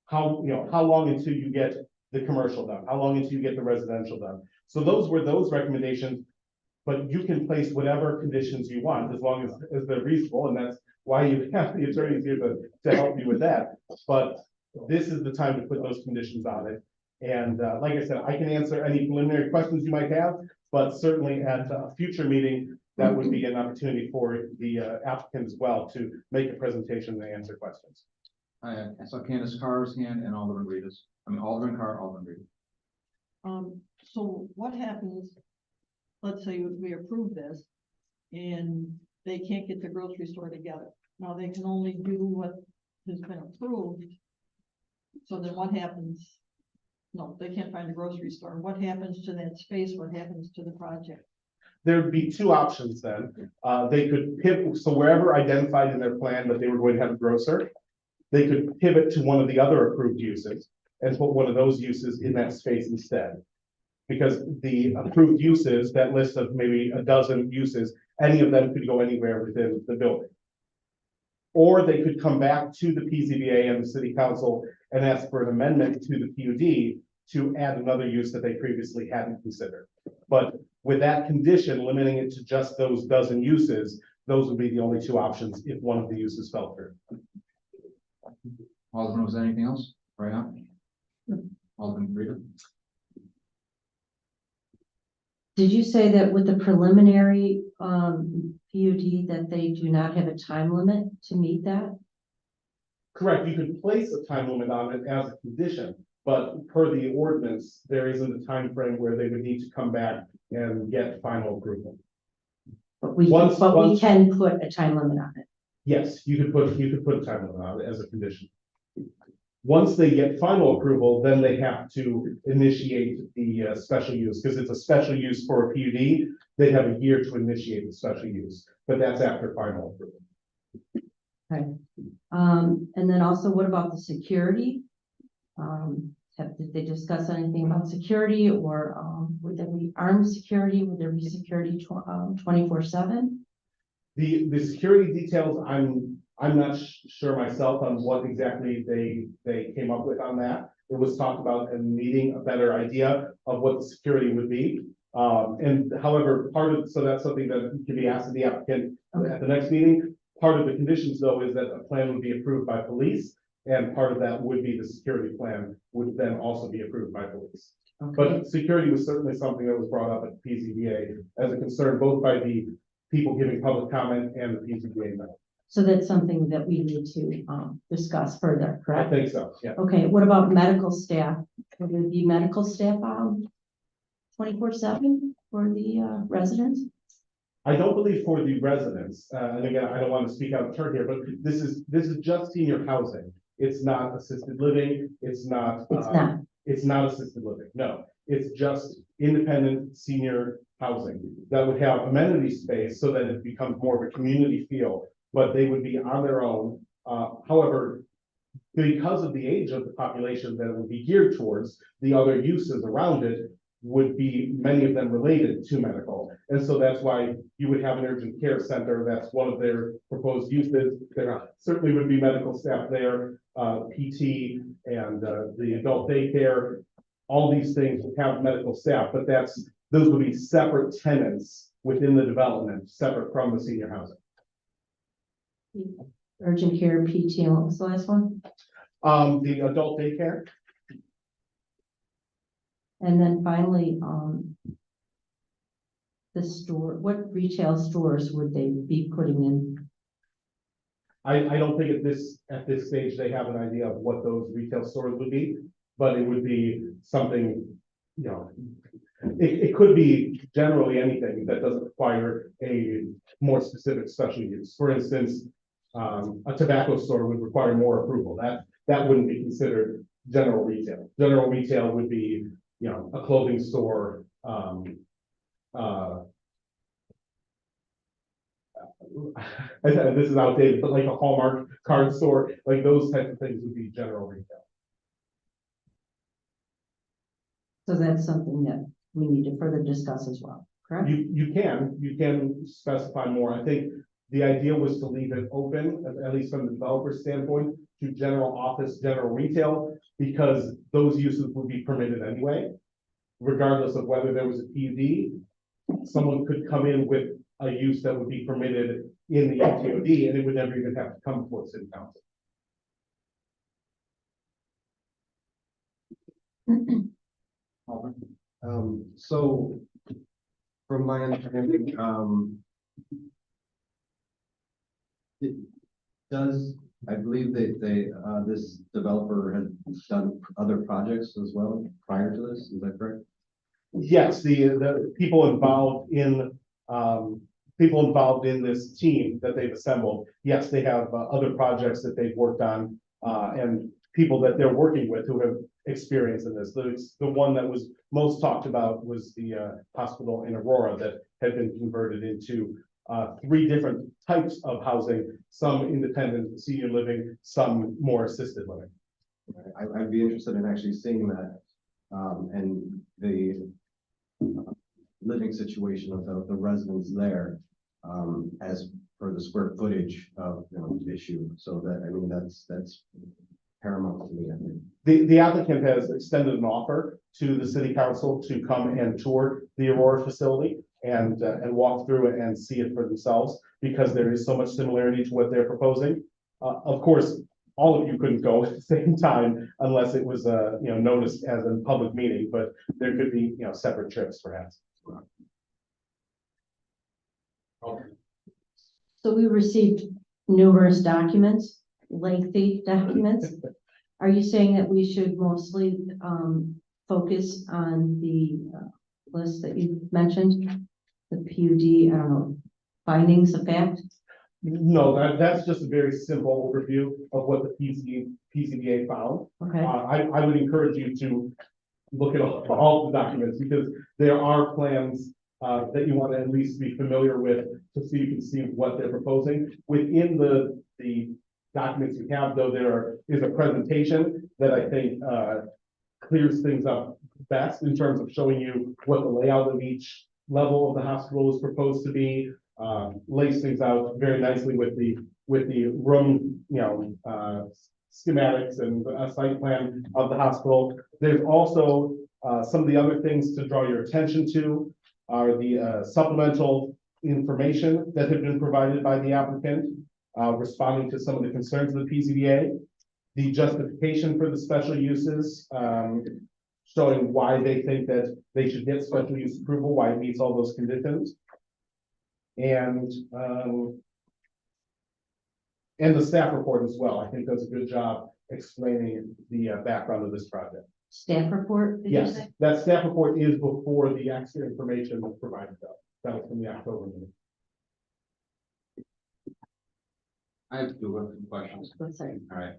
How long until you get the commercial done? How long until you get the residential done? So those were those recommendations, but you can place whatever conditions you want as long as they're reasonable, and that's why you have the attorneys here to help you with that. But this is the time to put those conditions on it. And like I said, I can answer any preliminary questions you might have, but certainly at a future meeting, that would be an opportunity for the applicant as well to make a presentation and answer questions. I saw Candace Carr's hand and Alderman Rita's. Alderman Carr, Alderman Rita. So what happens, let's say we approve this and they can't get the grocery store together. Now they can only do what has been approved. So then what happens? No, they can't find a grocery store. What happens to that space? What happens to the project? There'd be 2 options then. They could pivot, so wherever identified in their plan that they were going to have a grocer, they could pivot to one of the other approved uses and put one of those uses in that space instead. Because the approved uses, that list of maybe a dozen uses, any of them could go anywhere within the building. Or they could come back to the PZBA and the city council and ask for an amendment to the PUD to add another use that they previously hadn't considered. But with that condition, limiting it to just those dozen uses, those would be the only 2 options if one of the uses fell through. Alderman, was there anything else? Right on. Alderman Rita. Did you say that with the preliminary PUD that they do not have a time limit to meet that? Correct. You could place a time limit on it as a condition, but per the ordinance, there isn't a time frame where they would need to come back and get final approval. But we can put a time limit on it. Yes, you could put a time limit on it as a condition. Once they get final approval, then they have to initiate the special use, because it's a special use for a PUD. They have a year to initiate the special use, but that's after final approval. Okay. And then also, what about the security? Did they discuss anything about security, or would there be armed security? Would there be security 24/7? The security details, I'm not sure myself on what exactly they came up with on that. It was talked about in the meeting, a better idea of what the security would be. And however, so that's something that can be asked of the applicant at the next meeting. Part of the conditions, though, is that a plan would be approved by police, and part of that would be the security plan would then also be approved by police. Okay, But security was certainly something that was brought up at the PZBA as a concern, both by the people giving public comment and the PZBA member. so that's something that we need to, discuss further, I correct? think so, yeah. Okay, what about medical staff? Would there be medical staff, 24/7 for the, residents? I don't believe for the residents, and again, I don't want to speak out of turn here, but this is just senior housing. It's not assisted living, it's not. It's not. It's not assisted living, no. It's just independent senior housing that would have amenity space so that it becomes more of a community feel, but they would be on their own. However, because of the age of the population that it would be geared towards, the other uses around it would be, many of them related to medical. And so that's why you would have an urgent care center. That's one of their proposed uses. There certainly would be medical staff there, PT and the adult daycare. All these things would have medical staff, but those would be separate tenants within the development, separate from the senior housing. Urgent care, PT, and what was the last one? The adult daycare. And then finally, the store, what retail stores would they be putting in? I don't think at this stage, they have an idea of what those retail stores would be, but it would be something, you know, it could be generally anything that doesn't require a more specific special use. For instance, a tobacco store would require more approval. That wouldn't be considered general retail. General retail would be, you know, a clothing store, this is outdated, but like a Hallmark card store, like those types of things would be general retail. So that's something that we need to further discuss as well, correct? You can specify more. I think the idea was to leave it open, at least from the developer standpoint, to general office, general retail, because those uses would be permitted anyway. Regardless of whether there was a PUD, someone could come in with a use that would be permitted in the UTOD, and it would never even have to come before city council. So from my understanding, it does, I believe this developer has done other projects as well prior to this, is that correct? Yes, the people involved in this team that they've assembled, yes, they have other projects that they've worked on, and people that they're working with who have experience in this. The one that was most talked about was the hospital in Aurora that had been converted into 3 different types of housing, some independent senior living, some more assisted living. I'd be interested in actually seeing that, and the living situation of the residents there, as per the square footage of, you know, issue. So that, I mean, that's paramount to me, I think. The applicant has extended an offer to the city council to come and tour the Aurora facility and walk through it and see it for themselves, because there is so much similarity to what they're proposing. Of course, all of you couldn't go at the same time unless it was you know, noticed as a public meeting, but there could be, you know, separate trips perhaps. So we received numerous documents, lengthy documents. Are you saying that we should mostly focus on the list that you mentioned? The PUD, I don't know, findings of fact? No, that's just a very simple overview of what the PCBA found. Okay, I would encourage you to look at all the documents, because there are plans that you want to at least be familiar with, to see, you can see what they're proposing. Within the documents we have, though, there is a presentation that I think clears things up best in terms of showing you what the layout of each level of the hospital is proposed to be, lays things out very nicely with the room, you know, schematics and a site plan of the hospital. There's also some of the other things to draw your attention to. are the supplemental information that had been provided by the applicant, responding to some of the concerns of the PZBA, the justification for the special uses, showing why they think that they should get special use approval, why it meets all those conditions. And the staff report as well, I think does a good job explaining the background of this project. Staff report? did you Yes, say? that staff report is before the extra information was provided though. That was from the October meeting. I have two questions. I'm sorry. All right.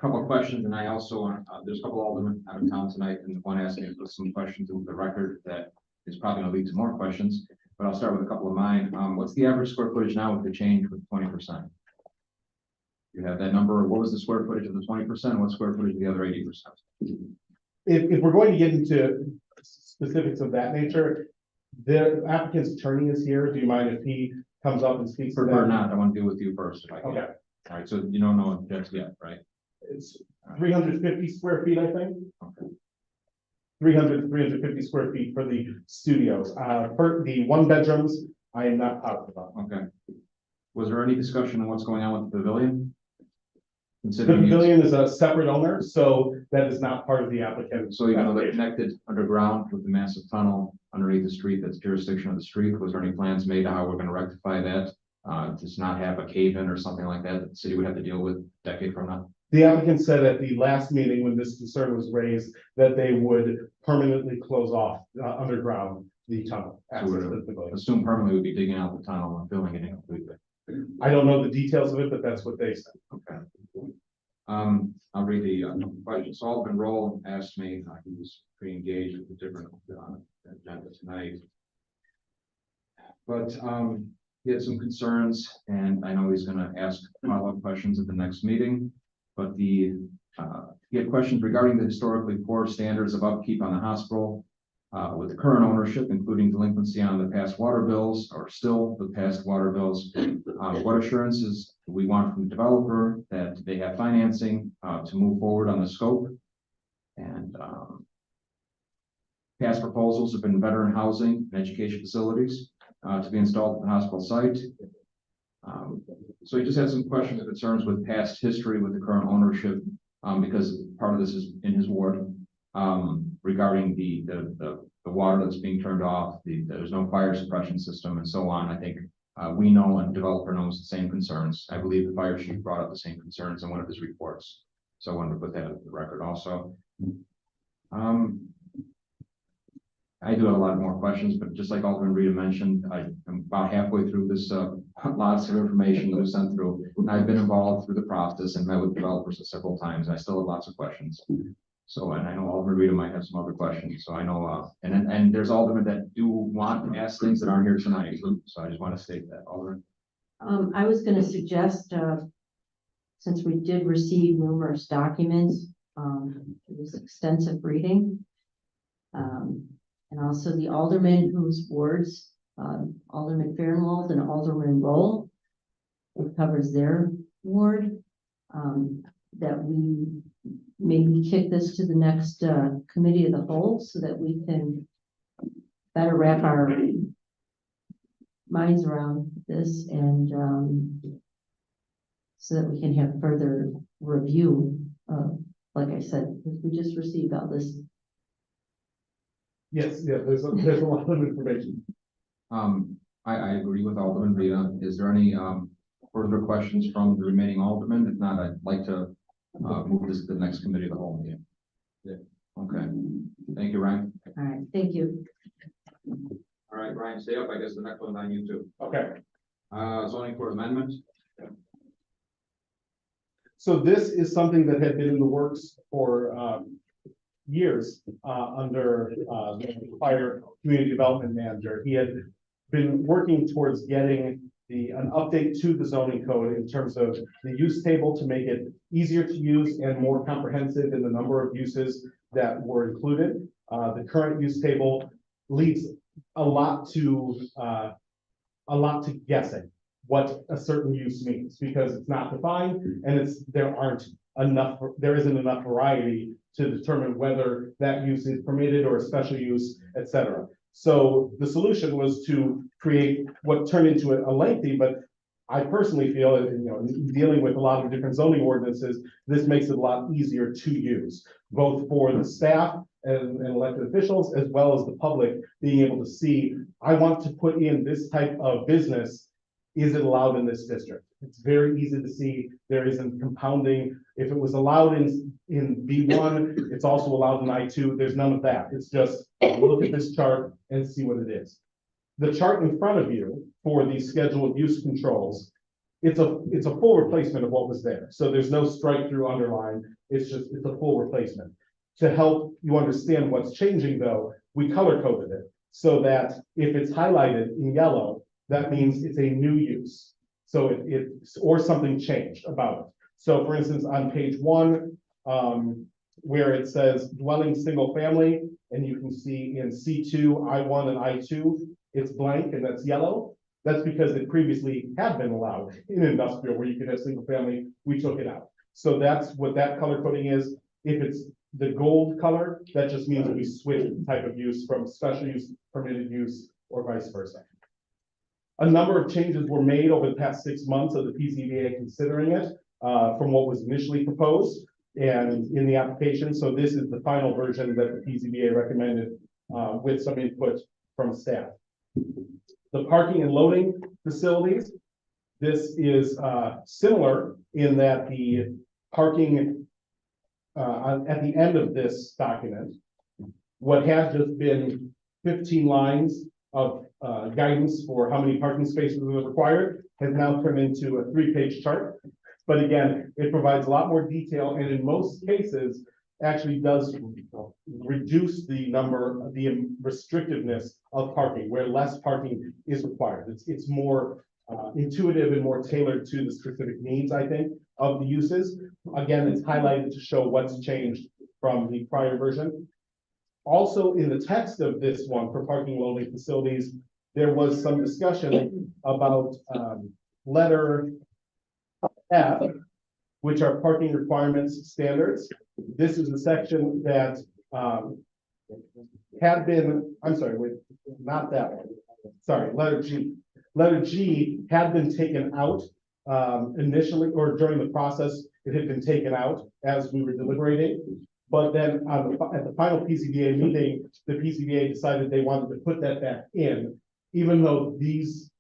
Couple of questions, and I also want, there's a couple aldermen out of town tonight, and one asking to put some questions into the record that is probably gonna lead to more questions, but I'll start with a couple of mine. What's the average square footage now with the change with 20%? You have that number. What was the square footage of the 20%? What square footage of the other 80%? If we're going to get into specifics of that nature, the applicant's attorney is here. Do you mind if he comes up and speaks to Prefer that? not. I want to deal with you first if I can. Okay, All right, so you don't know just yet, right? it's 350 square feet, I think. Okay. 350 square feet for the studios. For the one bedrooms, I am not positive about. Okay. Was there any discussion on what's going on with the pavilion? The Considering it's- pavilion is a separate owner, so that is not part of the applicant. So even though they're connected underground with the massive tunnel underneath the street, that's jurisdiction of the street, was there any plans made to how we're gonna rectify that? Does not have a cave-in or something like that that the city would have to deal with a decade from now? The applicant said at the last meeting when this concern was raised, that they would permanently close off underground the tunnel. access to the pavilion. Assume permanently would be digging out the tunnel and filling it in completely. I don't know the details of it, but that's what they said. Okay. I'll read the question. So Alderman Roll asked me, he was pretty engaged with the different agenda tonight. But he had some concerns, and I know he's gonna ask follow-up questions at the next meeting. But he had questions regarding the historically poor standards of upkeep on the hospital with the current ownership, including delinquency on the past water bills, or still the past water bills. What assurances do we want from the developer that they have financing to move forward on the scope? And past proposals have been veteran housing and education facilities to be installed at the hospital site. So he just had some questions and concerns with past history with the current ownership, because part of this is in his ward, regarding the water that's being turned off, there's no fire suppression system and so on. I think we know and developer knows the same concerns. I believe the fire chief brought up the same concerns in one of his reports. So I wanted to put that at the record also. I do have a lot more questions, but just like Alderman Rita mentioned, I'm about halfway through this, lots of information that was sent through. And I've been involved through the process and met with developers several times. And I still have lots of questions. So, and I know Alderman Rita might have some other questions. So I know, and there's aldermen that do want to ask things that aren't here tonight. So I just want to state that, Alderman. I was gonna suggest, since we did receive numerous documents, it was extensive reading. And also the alderman whose wards, Alderman Fahrenwald and Alderman Roll, it covers their ward, that we maybe kick this to the next committee of the whole so that we can better wrap our minds around this and so that we can have further review. Like I said, we just received all this. Yes, yeah, there's a lot of information. I agree with Alderman Rita. Is there any further questions from the remaining aldermen? If not, I'd like to move this to the next committee of the whole meeting. Yeah. Okay. Thank you, Ryan. All right, thank you. All right, Ryan, stay up. I guess the next one's on you too. Okay. Zoning court amendment. So this is something that had been in the works for years under the prior community development manager. He had been working towards getting an update to the zoning code in terms of the use table to make it easier to use and more comprehensive in the number of uses that were included. The current use table leaves a lot to guessing what a certain use means because it's not defined and there isn't enough variety to determine whether that use is permitted or a special use, etc. So the solution was to create what turned into a lengthy, but I personally feel, dealing with a lot of different zoning ordinances, this makes it a lot easier to use, both for the staff and elected officials, as well as the public being able to see, I want to put in this type of business. Is it allowed in this district? It's very easy to see. There isn't compounding. If it was allowed in B1, it's also allowed in I2. There's none of that. It's just look at this chart and see what it is. The chart in front of you for the schedule of use controls, it's a full replacement of what was there. So there's no strike through underline. It's a full replacement. To help you understand what's changing though, we color coded it so that if it's highlighted in yellow, that means it's a new use. So or something changed about it. So for instance, on page 1, where it says dwelling single family, and you can see in C2, I1 and I2, it's blank and that's yellow. That's because it previously had been allowed in industrial where you could have single family. We took it out. So that's what that color coding is. If it's the gold color, that just means that we switch the type of use from special use, permitted use, or vice versa. A number of changes were made over the past 6 months of the PZBA considering it from what was initially proposed and in the application. So this is the final version that the PZBA recommended with some input from staff. The parking and loading facilities, this is similar in that the parking at the end of this document, what had just been 15 lines of guidance for how many parking spaces are required has now turned into a 3-page chart. But again, it provides a lot more detail and in most cases actually does reduce the number, the restrictiveness of parking, where less parking is required. It's more intuitive and more tailored to the specific needs, I think, of the uses. Again, it's highlighted to show what's changed from the prior version. Also, in the text of this one for parking loading facilities, there was some discussion about letter F, which are parking requirements standards. This is the section that had been, I'm sorry, wait, not that one. Sorry, letter G. Letter G had been taken out initially, or during the process, it had been taken out as we were deliberating. But then at the final PZBA meeting, the PZBA decided they wanted to put that back in, even though these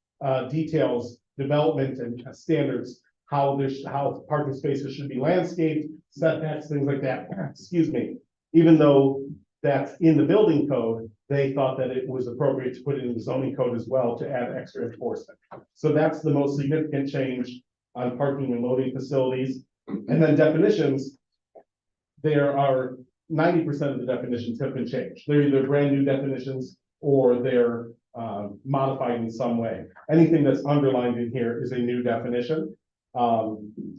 details, development and standards, how parking spaces should be landscaped, setbacks, things like that, excuse me. Even though that's in the building code, they thought that it was appropriate to put it in the zoning code as well to add extra enforcement. So that's the most significant change on parking and loading facilities. And then definitions, there are 90% of the definitions have been changed. They're either brand new definitions or they're modified in some way. Anything that's underlined in here is a new definition.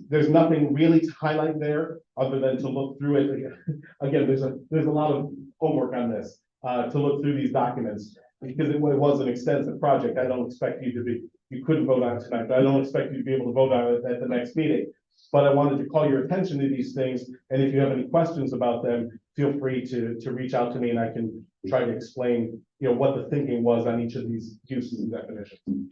There's nothing really to highlight there other than to look through it. Again, there's a lot of homework on this to look through these documents because it was an extensive project. I don't expect you couldn't vote on it tonight, but I don't expect you to be able to vote on it at the next meeting. But I wanted to call your attention to these things, and if you have any questions about them, feel free to reach out to me, and I can try to explain, what the thinking was on each of these uses and definitions.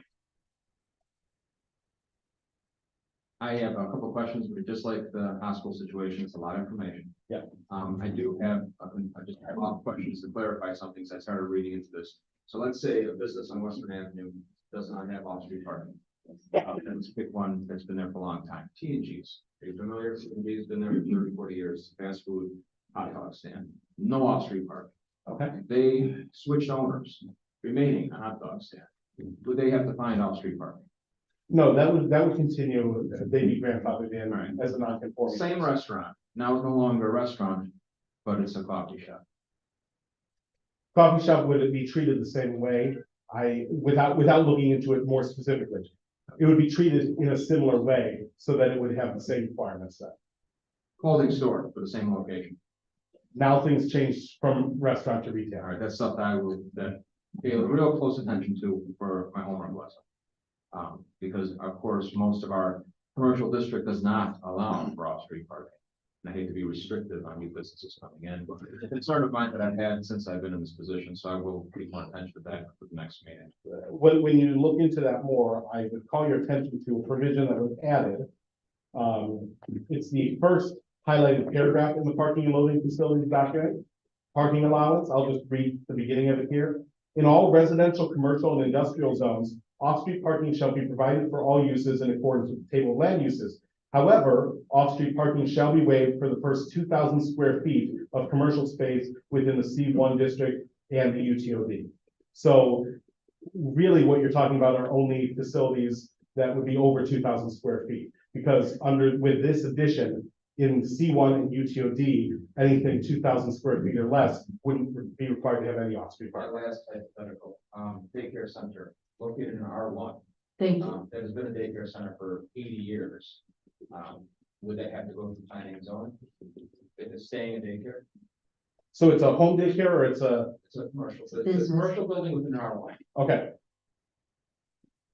I have a couple of questions, but just like the hospital situation, it's a lot of information. Yeah. I just have a lot of questions to clarify something since I started reading into this. So let's say a business on Western Avenue does not have off-street parking. Let's pick one that's been there for a long time. T&G's. Are you familiar? T&G's been there for 30, 40 years. Fast food, hot dog stand. No off-street parking. Okay. They switched owners, remaining a hot dog stand. Would they have to find off-street parking? No, that would continue. They'd be grandfathered in as a non-conforming. Same restaurant. Now it's no longer a restaurant, but it's a coffee shop. Coffee shop would be treated the same way. Without looking into it more specifically, it would be treated in a similar way so that it would have the same requirements. That clothing store for the same location. Now things change from restaurant to retail. All right, that's something I will pay real close attention to for my homework lesson. Because of course, most of our commercial district does not allow for off-street parking. And I hate to be restrictive on new businesses coming in, but it's a concern of mine that I've had since I've been in this position, so I will pay more attention to that for the next meeting. When you look into that more, I would call your attention to a provision that was added. It's the first highlighted paragraph in the parking and loading facilities document. Parking allowance, I'll just read the beginning of it here. In all residential, commercial, and industrial zones, off-street parking shall be provided for all uses in accordance with the table of land uses. However, off-street parking shall be waived for the first 2,000 square feet of commercial space within the C1 district and the UTOD. So really what you're talking about are only facilities that would be over 2,000 square feet. Because with this addition, in C1 and UTOD, anything 2,000 square feet or less wouldn't be required to have any off-street My parking. last hypothetical, daycare center located in R1. Thank you. That has been a daycare center for 80 years. Would that have to go through planning and zoning? If it's staying in daycare, So it's a home daycare or it's a, commercial, so it's Business. a commercial building within R1. okay.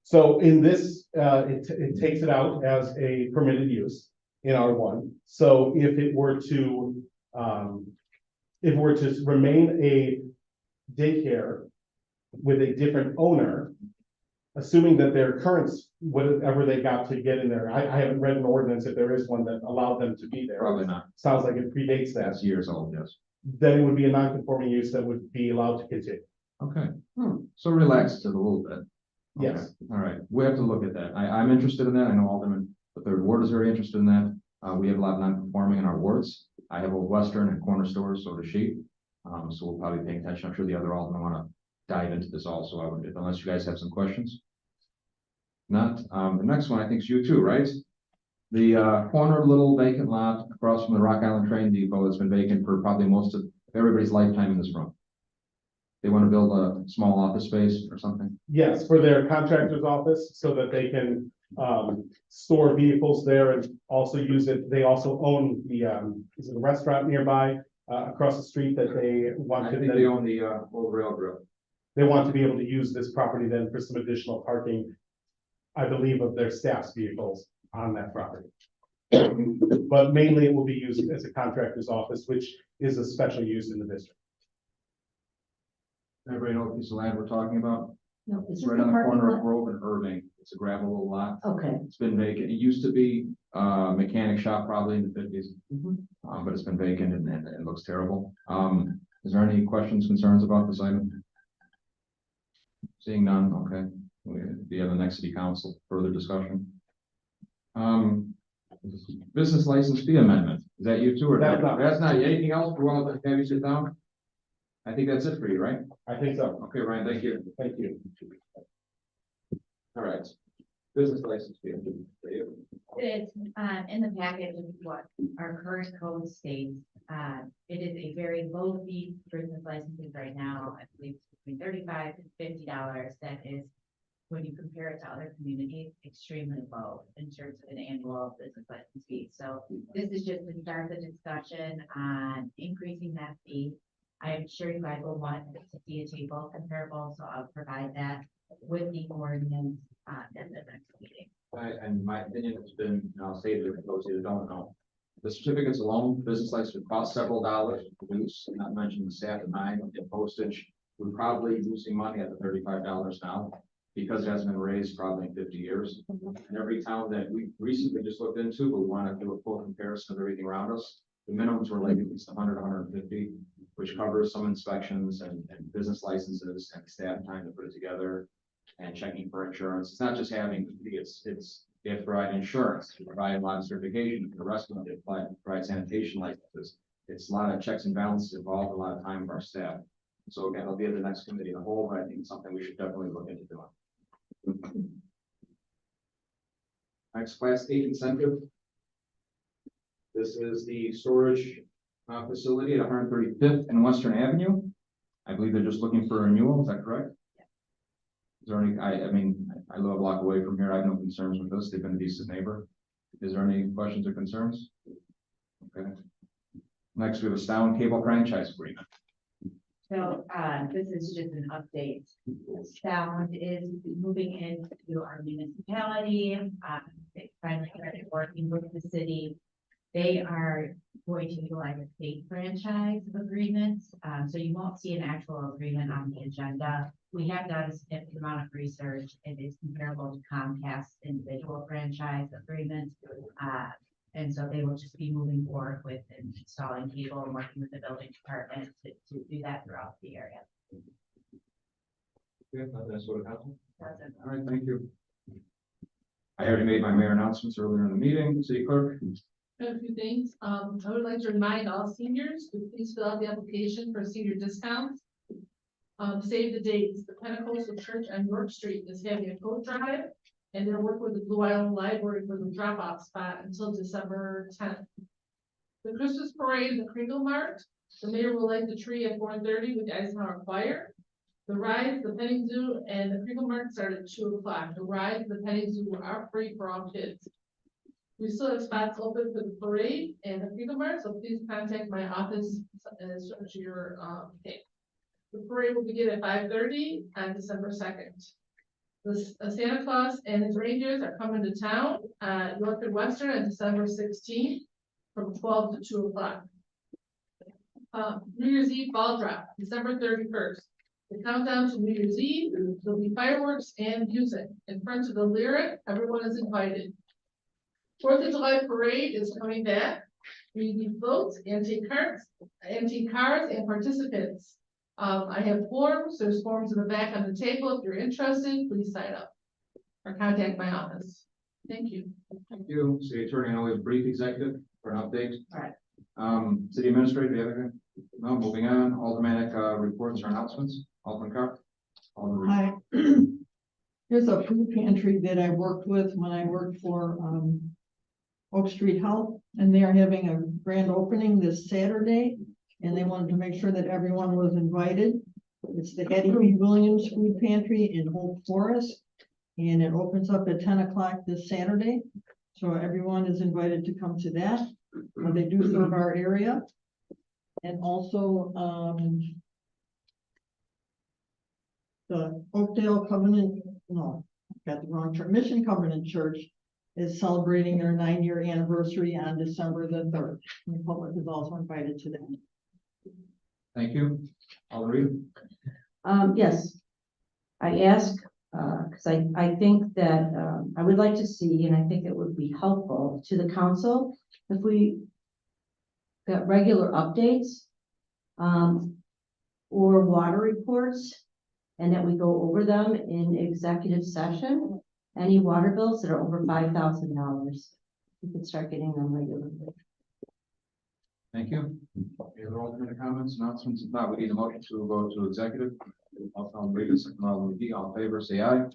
So in this, it takes it out as a permitted use in R1. So if it were to remain a daycare with a different owner, assuming that their current, whatever they got to get in there, I haven't read an ordinance if there is one that allowed them to be there. Probably not. Sounds like it predates that. That's years old, yes. Then it would be a non-conforming use that would be allowed to continue. Okay, so relax it a little bit. Okay. Yes. All right, we have to look at that. I'm interested in that. I know Alderman, the third ward is very interested in that. We have a lot of non-conforming in our wards. I have Old Western and corner stores, so does she. So we'll probably pay attention. I'm sure the other aldermen want to dive into this also. I would, unless you guys have some questions. Not, the next one I think is you too, right? The corner little vacant lot across from the Rock Island Train Depot that's been vacant for probably most of everybody's lifetime in this room. They want to build a small office space or something. Yes, for their contractor's office, so that they can store vehicles there and also use it. They also own the is it a restaurant nearby across the street that they want I to. think they own the old rail grill. They want to be able to use this property then for some additional parking, I believe, of their staff's vehicles on that property. But mainly it will be used as a contractor's office, which is a special use in the district. Everybody know what piece of land we're talking about? No, is It's this right the on the parking corner of lot? Grove and Irving. It's a gravel little lot. Okay. It's been vacant. It used to be a mechanic shop probably in the 50s. Mhm. But it's been vacant and it looks terrible. Is there any questions, concerns about this item? Seeing none, okay. We have the next city council, further discussion. Business license fee amendment. Is that you too or That's not. That's not. Anything else? We want to have you sit down? I think that's it for you, right? I think so. Okay, Ryan, thank you. Thank you. All right. Business license fee. It is, in the package of what our current code states. It is a very low fee for business licenses right now. I believe it's between $35 and $50. That is, when you compare it to other communities, extremely low in terms of an annual business license fee. So this is just to start the discussion on increasing that fee. I'm sure you guys will want to see a table comparable, so I'll provide that with the ordinance in the next meeting. And my opinion has been, and I'll say it for those who don't know. The certificates alone, business license would cost several dollars to produce, not mention the staff and mine and postage. We're probably losing money at the $35 now because it hasn't been raised probably in 50 years. And every town that we recently just looked into, but we want to do a full comparison of everything around us. The minimums were like at least 100, 150, which covers some inspections and business licenses and staff time to put it together and checking for insurance. It's not just having, it's they have to provide insurance, to provide a lot of certification, the rest of them, they provide sanitation licenses. It's a lot of checks and balances involved, a lot of time of our staff. So again, it'll be at the next committee of the whole, but I think it's something we should definitely look into doing. Next, class 8 incentive. This is the storage facility at 135th and Western Avenue. I believe they're just looking for a renewal, is that correct? Is there any, I mean, I live a block away from here. I have no concerns with this. They've been a decent neighbor. Is there any questions or concerns? Okay. Next, we have a Stound Cable franchise agreement. So, this is just an update. Sound is moving into our municipality. They finally started working with the city. They are going to utilize a state franchise agreement, so you won't see an actual agreement on the agenda. We have done a significant amount of research. It is comparable to Comcast's individual franchise agreement. And so they will just be moving forward with installing cable and working with the building department to do that throughout the area. Yeah, that's what it happened. That's it. All right, thank you. I already made my mayor announcements earlier in the meeting. City clerk? A few things. I would like to remind all seniors to please fill out the application for senior discounts. Save the dates. The Pentecostal Church on York Street is having a coat drive, and they'll work with the Blue Island Library for the drop-off spot until December 10th. The Christmas parade, the Kringle Mart, the mayor will light the tree at 4:30 with the Eisenhower Choir. The rides, the petting zoo, and the Kringle Mart start at 2 o'clock. The rides, the petting zoo are free for all kids. We still have spots open for the parade and the Kringle Mart, so please contact my office as soon as you're, okay. The parade will begin at 5:30 on December 2nd. The Santa Claus and his reindeers are coming to town, York and Western on December 16th from 12 to 2 o'clock. New Year's Eve ball drop, December 31st. The countdown to New Year's Eve, there'll be fireworks and music. In front of the Lyric, everyone is invited. 4th of July parade is coming back. We need floats, antique cars, and participants. I have forms. There's forms in the back on the table. If you're interested, please sign up or contact my office. Thank you. Thank you. City attorney, I know we have a brief executive for an update. All right. City administrator, do you have anything? No, moving on. Aldermanic, reports or announcements. Alderman Carr. Alderman Reed. Hi. Here's a food pantry that I worked with when I worked for, Oak Street Health, and they are having a grand opening this Saturday. And they wanted to make sure that everyone was invited. It's the Eddie B. Williams Food Pantry in Oak Forest. And it opens up at 10 o'clock this Saturday. So everyone is invited to come to that. They do serve our area. And also, the Oakdale Covenant, no, got the wrong church, Mission Covenant Church is celebrating their 9-year anniversary on December the 3rd. And the public is also invited to that. Thank you. Alderman Reed. Yes. I ask, because I think that, I would like to see, and I think it would be helpful to the council if we got regular updates, or water reports, and that we go over them in executive session. Any water bills that are over $5,000, we could start getting them regularly. Thank you. Any other alternate comments, announcements? If not, we need a motion to go to executive. Alderman Reed, Alderman McGee, all in favor, say aye.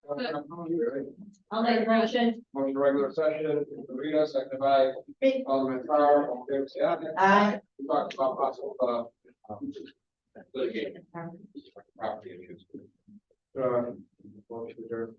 I'll make a motion. Motion to regular session, Rita, seconded by Alderman Carr, all in favor, say aye. Aye. We talked about possible, litigation, property issues. Motion to adjourn.